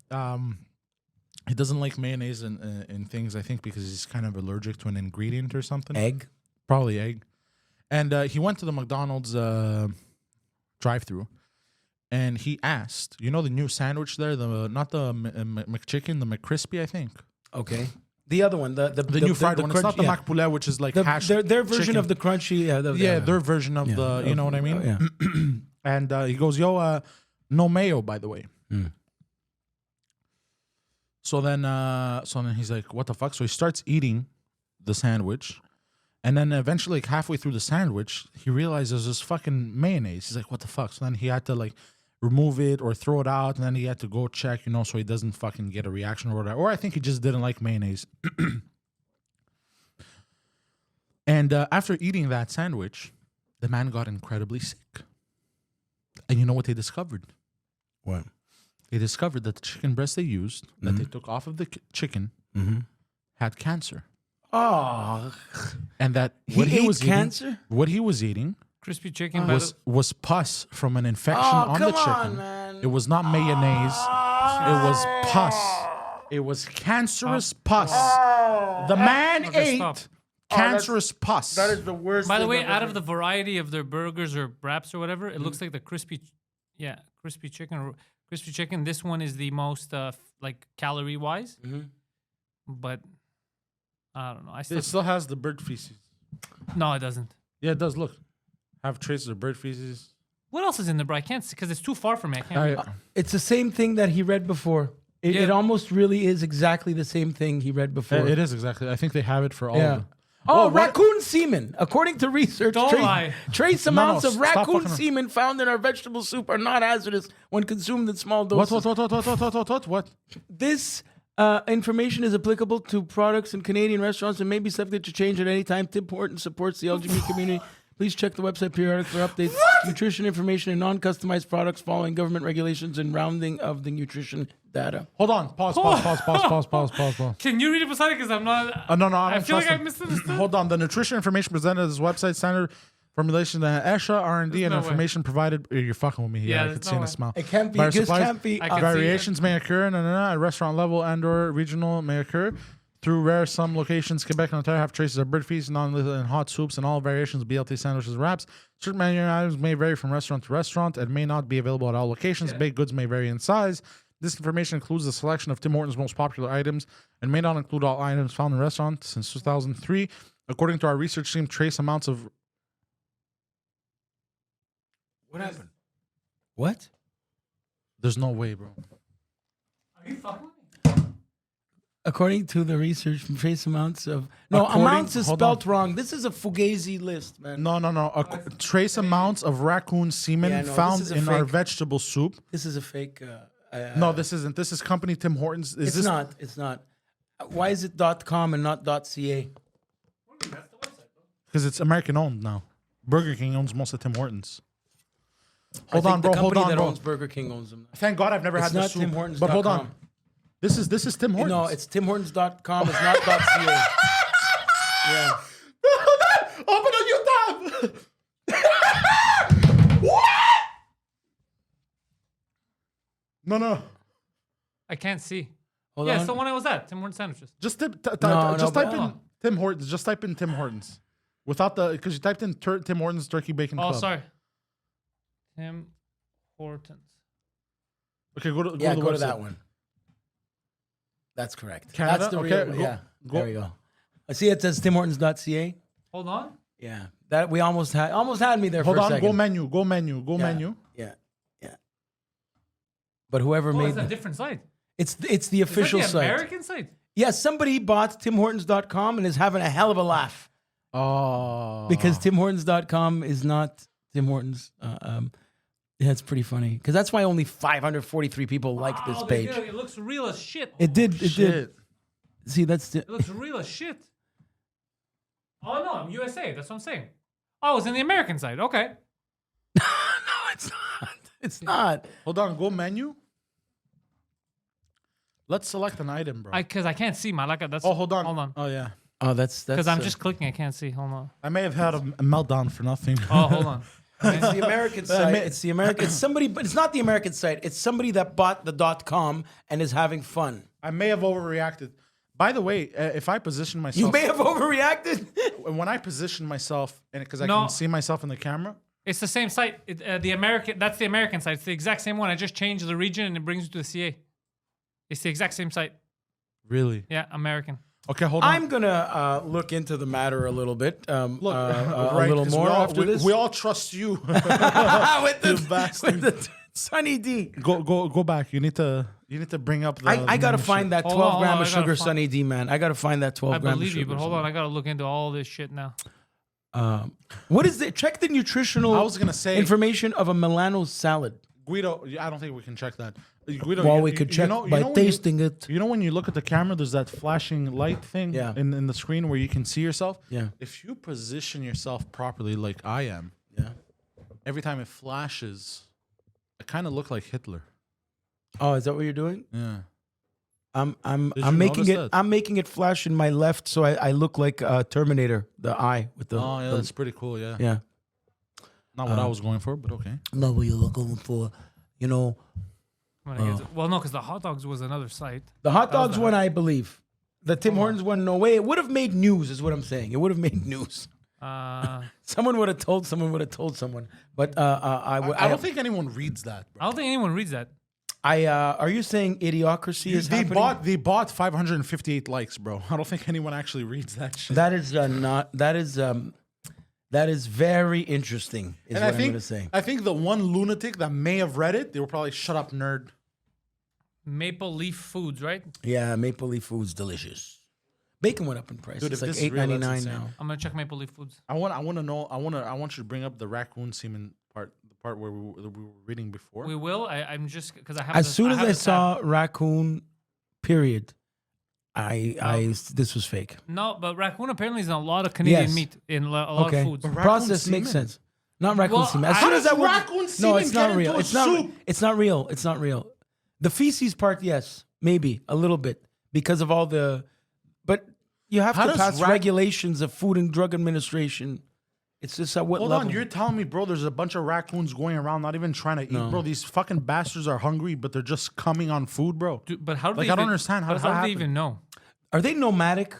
He doesn't like mayonnaise and things. I think because he's kind of allergic to an ingredient or something. Egg. Probably egg. And he went to the McDonald's drive-through, and he asked, "You know the new sandwich there? The not the McChicken, the McCrispy, I think. Okay. The other one. The The new fried one. It's not the yeah. Mac Poulet, which is like The- hash. their version chicken. of the crunchy. Yeah, their version of the. You know what I mean? Yeah. And he goes, "Yo, no mayo, by the way." Mm. So then he's like, "What the fuck?" So he starts eating the sandwich, and then eventually, like halfway through the sandwich, he realizes there's fucking mayonnaise. He's like, "What the fuck?" So then he had to like remove it or throw it out, and then he had to go check, so he doesn't fucking get a reaction or whatever. Or I think he just didn't like mayonnaise. And after eating that sandwich, the man got incredibly sick. And you know what they discovered? What? They discovered that the chicken breast they used, that they took off of the chicken, had cancer. Oh, And that he ate cancer. what he was eating Crispy chicken. by was pus from an infection Oh, on the come on, chicken. man. It was not mayonnaise. It was pus. It was cancerous pus. The man Okay, ate stop. cancerous pus. That is the worst. By the thing way, I've out ever- of the variety of their burgers or wraps or whatever, it looks like the crispy chicken. Crispy chicken. This one is the most like calorie wise, but I don't know. It still has the bird feces. No, it doesn't. Yeah, it does. Look, have traces of bird feces. What else is in there, bro? I can't see because it's too far from me. I can't. read. It's the same thing that he read before. It Yeah. almost really is exactly the same thing he read before. It is exactly. I think they have it for all Yeah. of them. Oh, what- raccoon semen. According to research, Don't lie. trace amounts of stop raccoon fucking around. semen found in our vegetable soup are not hazardous when consumed in small doses. What? This information is applicable to products in Canadian restaurants and may be subject to change at any time. Tim Hortons supports the LGBT community. Please check the website periodically for updates, nutrition information, and non-customized products following government regulations and rounding of the nutrition data. Hold on. Pause. Can you read it, Poseidon? Because I'm not. No, I I don't feel like trust I them. misunderstood. Hold on. The nutrition information presented at this website standard formulation that ESHA, R&D, and no way. information provided. You're fucking with me here. Yeah, I there's could no see in the way. smell. It can't be. Bar This supplies, can't be. I can see it. Variations may occur at restaurant level and/or regional may occur. Through rare, some locations, Quebec and Ontario have traces of bird feces, non-lethal in hot soups, and all variations of BLT sandwiches, wraps. Certain menu items may vary from restaurant to restaurant and may not be available at all locations. Baked goods may vary in size. This information includes the selection of Tim Hortons' most popular items and may not include all items found in restaurants since 2003. According to our research team, trace amounts of... What happened? What? There's no way, bro. Are you fucking with me? According to the research, trace amounts of amounts is hold spelt wrong. This is a fugazi list, man. No. Trace amounts of raccoon semen Yeah, no, found this is a in our fake- vegetable soup. This is a fake. No, this isn't. This is company Tim Hortons. Is It's this not. It's not. Why is it .com and not .ca? because it's American owned now? Burger King owns most of Tim Hortons. I Hold think on, bro. The Hold company on, that bro. owns Burger King owns them. Thank God I've never It's had the not soup. TimHortons.com. But hold on. This is Tim Hortons. No, it's TimHortons.com. It's not .ca. Yeah. Open a new tab. No. I can't see. Hold Yeah, on. it's the one I was at. Tim Hortons sandwiches. Just No, type no, in Tim Hortons. Just type in Tim Hortons. Without the, because you typed in Tim Hortons Turkey Bacon Oh, Club. sorry. Tim Hortons. Okay, go to Yeah, the go to website. that one. That's correct. Canada? That's the Okay, real. go- Yeah. go- There we go. I see it says TimHortons.ca. Hold on. Yeah. That we almost had me there Hold for a on. second. Go menu. Yeah. Menu. Yeah. But whoever Oh, made it's a the, different site. it's the Is that official the site. American site? Yeah, somebody bought TimHortons.com and is having a hell of a laugh Oh. because TimHortons.com is not Tim Hortons. Yeah, it's pretty funny because that's why only 543 people like this page. It looks real as shit. It did. Shit. See, that's It looks real as shit. Oh no, I'm USA. That's what I'm saying. Oh, it's in the American side. Okay. no, it's not. It's not. Hold on, go menu. Let's select an item, bro. Because I can't see my like. That's. Oh, hold on. Hold on. Oh yeah. Oh, that's Because I'm just clicking. I can't see. Hold on. I may have had a meltdown for nothing. Oh, hold on. It's the American site. It's the American. It's somebody, but it's not the American site. It's somebody that bought the .com and is having fun. I may have overreacted. By the way, if I position myself, You may have overreacted. when I position myself, and because I No. can see myself in the camera. It's the same site. The American. That's the American site. It's the exact same one. I just changed the region and it brings you to the CA. It's the exact same site. Really? Yeah, American. Okay, hold on. I'm gonna look into the matter a little bit, a Right, little 'cause more after this. We all trust you. with You bastard. the Sunny D. Go back. You need to bring up the. I gotta find that 12 Hold on, gram I of gotta sugar find- Sunny D, man. I gotta find that 12 I gram of believe sugar. you, but hold on. I gotta look into all this shit now. What is it? Check the nutritional I was gonna say information of a Milano salad. Guido. I don't think we can check that. Guido, Well, we could check by when tasting it. You know when you look at the camera, there's that flashing light thing Yeah. in the screen where you can see yourself. Yeah. If you position yourself properly, like I am, Yeah. every time it flashes, I kind of look like Hitler. Oh, is that what you're doing? Yeah. I'm Did I'm you making notice it that? I'm making it flash in my left so I look like Terminator, the eye with the Oh yeah, the- that's pretty cool. Yeah. yeah. Not what I was going for, but okay. Not what you're looking for. You know, Well, no, because the hot dogs was another site. The hot dogs one, I believe. The Tim Hortons one, no way. It would have made news, is what I'm saying. It would have made news. Someone would have told someone would have told someone. But I don't think anyone reads that. Bro. I don't think anyone reads that. are you saying idiocracy is They happening? bought 558 likes, bro. I don't think anyone actually reads that shit. That is not. That is very interesting. Is And what I I'm think going to say. I think the one lunatic that may have read it, they were probably shut up, nerd. Maple Leaf Foods, right? Yeah, Maple Leaf Food's delicious. Bacon went up in price. Dude, It's if like this is real, that's $8.99 insane. now. I'm gonna check Maple Leaf Foods. I want to know. I want you to bring up the raccoon semen part, the part where we were reading before. We will. I'm just because I have. As this- soon as have I this saw tab. Raccoon, period, this was fake. No, but raccoon apparently is in a lot of Canadian Yes. meat in a lot Okay. of foods. Raccoon Process makes semen? sense. Not raccoon Well, semen. As how soon as does I would, raccoon no, semen it's get not real. into a It's not. soup? It's not real. It's not real. The feces part, yes, maybe a little bit because of all the, but you have How to does pass regulations of Food and Drug Administration. It's just at what Hold level? on, you're telling me, bro? There's a bunch of raccoons going around, not even trying to eat, bro. These fucking bastards are hungry, but they're just coming on food, bro. Dude, but how do Like, they I don't even- understand. How but does how that do they happen? even know? Are they nomadic?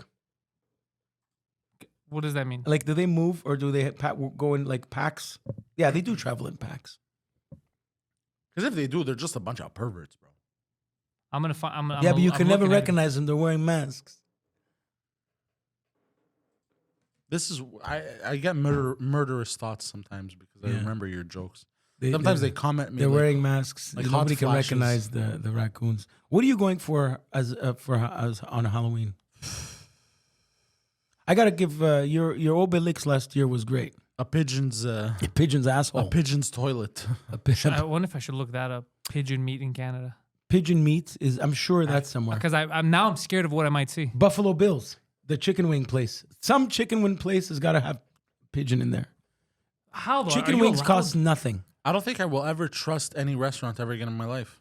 What does that mean? Like, do they move or do they go in like packs? Yeah, they do travel in packs. Because if they do, they're just a bunch of perverts, bro. I'm gonna find. Yeah, but you I'm can never looking at it. recognize them. They're wearing masks. This is I get murderous thoughts sometimes because I remember your jokes. They- Sometimes they're- they comment me. They're like, wearing masks. like Nobody hot can flashes. recognize the raccoons. What are you going for as on Halloween? I gotta give your Obelix last year was great. a pigeon's Pigeon's asshole. pigeon's toilet. I wonder if I should look that up. Pigeon meat in Canada. Pigeon meat is. I'm sure that's somewhere. Because I'm scared of what I might see. Buffalo Bills, the chicken wing place. Some chicken wing place has got to have pigeon in there. How though? Chicken Are you wings allowed- cost nothing. I don't think I will ever trust any restaurant ever again in my life.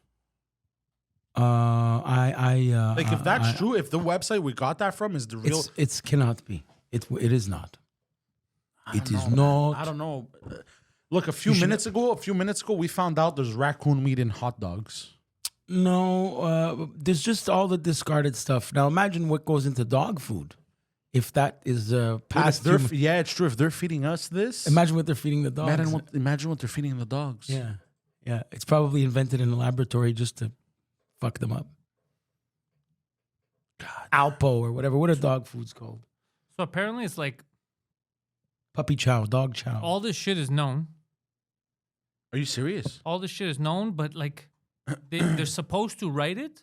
Like if that's true, if the website we got that from is the real, It's cannot be. It is not. It is know, not. I don't know. Look, a few minutes ago, we found out there's raccoon meat in hot dogs. No, there's just all the discarded stuff. Now imagine what goes into dog food. If that is past, Yeah, it's true. If they're feeding us this, imagine what they're feeding the dogs. imagine what they're feeding the dogs. Yeah. It's probably invented in a laboratory just to fuck them up. God. Alpo or whatever. What are dog foods called? So apparently it's like Puppy chow, dog chow. all this shit is known. Are you serious? All this shit is known, but like they're supposed to write it.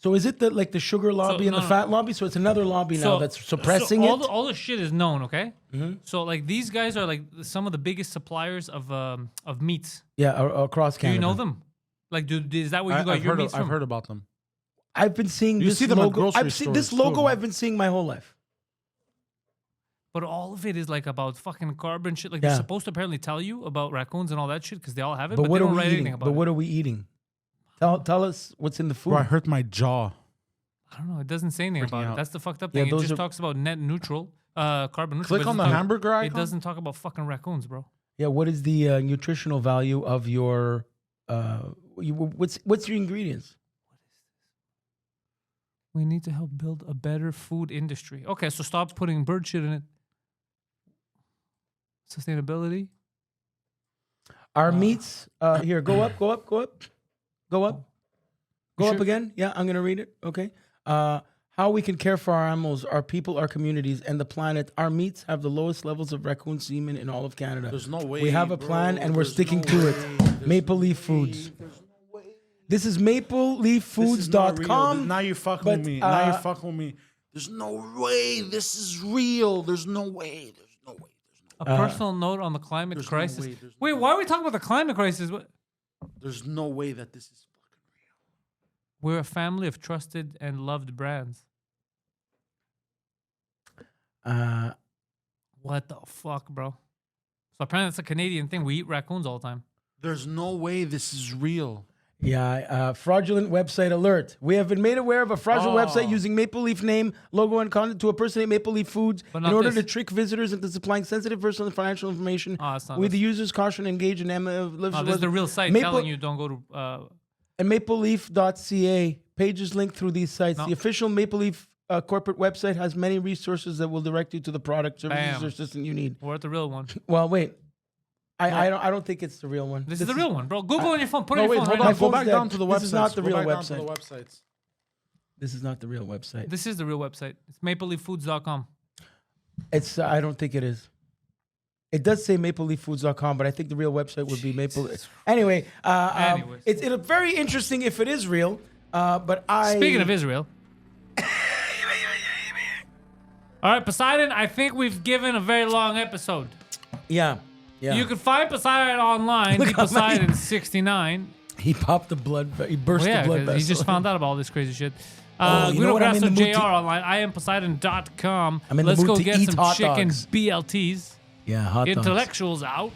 So is it like the sugar lobby and the fat lobby? So it's another lobby now that's suppressing it? All the shit is known, okay? So like these guys are like some of the biggest suppliers of meats. Yeah, across Do Canada. you know them? Like, is that where you got your meats from? I've heard about them. I've been seeing You this see them at logo. grocery I've seen this stores, too, logo. right? I've been seeing my whole life. But all of it is like about fucking carbon shit. Like Yeah. they're supposed to apparently tell you about raccoons and all that shit because they all have it, But but what they are don't we write eating? anything about But it. what are we eating? Tell us what's in the food. Bro, I hurt my jaw. I don't know. It doesn't say anything about out. it. That's the fucked up Yeah, thing. It those just are- talks about net neutral, carbon neutral. Click but it on the doesn't talk- hamburger It icon. doesn't talk about fucking raccoons, bro. Yeah, what is the nutritional value of your? What's your ingredients? We need to help build a better food industry. Okay, so stop putting bird shit in it. Sustainability. Our meats. Here, go up, go up, go up, go up, go up Sure. again. Yeah, I'm gonna read it. Okay. How we can care for our animals, our people, our communities, and the planet. Our meats have the lowest levels of raccoon semen in all of Canada. There's no way. We have a plan, and we're sticking to it. Maple Leaf Foods. This is mapleleaffoods.com. Now you're fucking but, with me. Now you're fucking with me. There's no way this is real. There's no way. There's no way. A personal note on the climate there's no crisis. way, there's Wait, why are we talking about the climate crisis? There's no way that this is fucking real. We're a family of trusted and loved brands. What the fuck, bro? So apparently it's a Canadian thing. We eat raccoons all the time. There's no way this is real. Yeah, fraudulent website alert. We have been made aware of a fraudulent website using Maple Leaf name, logo, and content to impersonate Maple Leaf Foods But in not order this. to trick visitors into supplying sensitive personal and financial information. Oh, that's not with this. the user's caution, engage in Oh, this is the real site telling you don't go to. And mapleleaf.ca pages linked through these sites. No. The official Maple Leaf corporate website has many resources that will direct you to the product, services, Bam. or system you need. We're at the real one. Well, wait. I don't think it's the real one. This is the real one, bro. Google on your phone. Put it No, on wait, your phone. hold right on. now. Go phone's back dead. down to the website. This is not the real Down to website. the websites. This is not the real website. This is the real website. It's mapleleaffoods.com. It's I don't think it is. It does say mapleleaffoods.com, but I think the real website would be Maple. Anyway, Anyways. it's very interesting if it is real. But I Speaking of Israel. All right, Poseidon, I think we've given a very long episode. yeah. You can find Poseidon online. Look The how many- Poseidon69. He popped the blood. He burst Well, yeah, the blood 'cause vessel. he just found out about all this crazy shit. Oh, you Guido know what? I'm in the Grasso mood JR to- online. I am Poseidon.com. I'm in the Let's mood go to get eat some hot chicken dogs. BLTs. Yeah, hot dogs. Intellectuals out.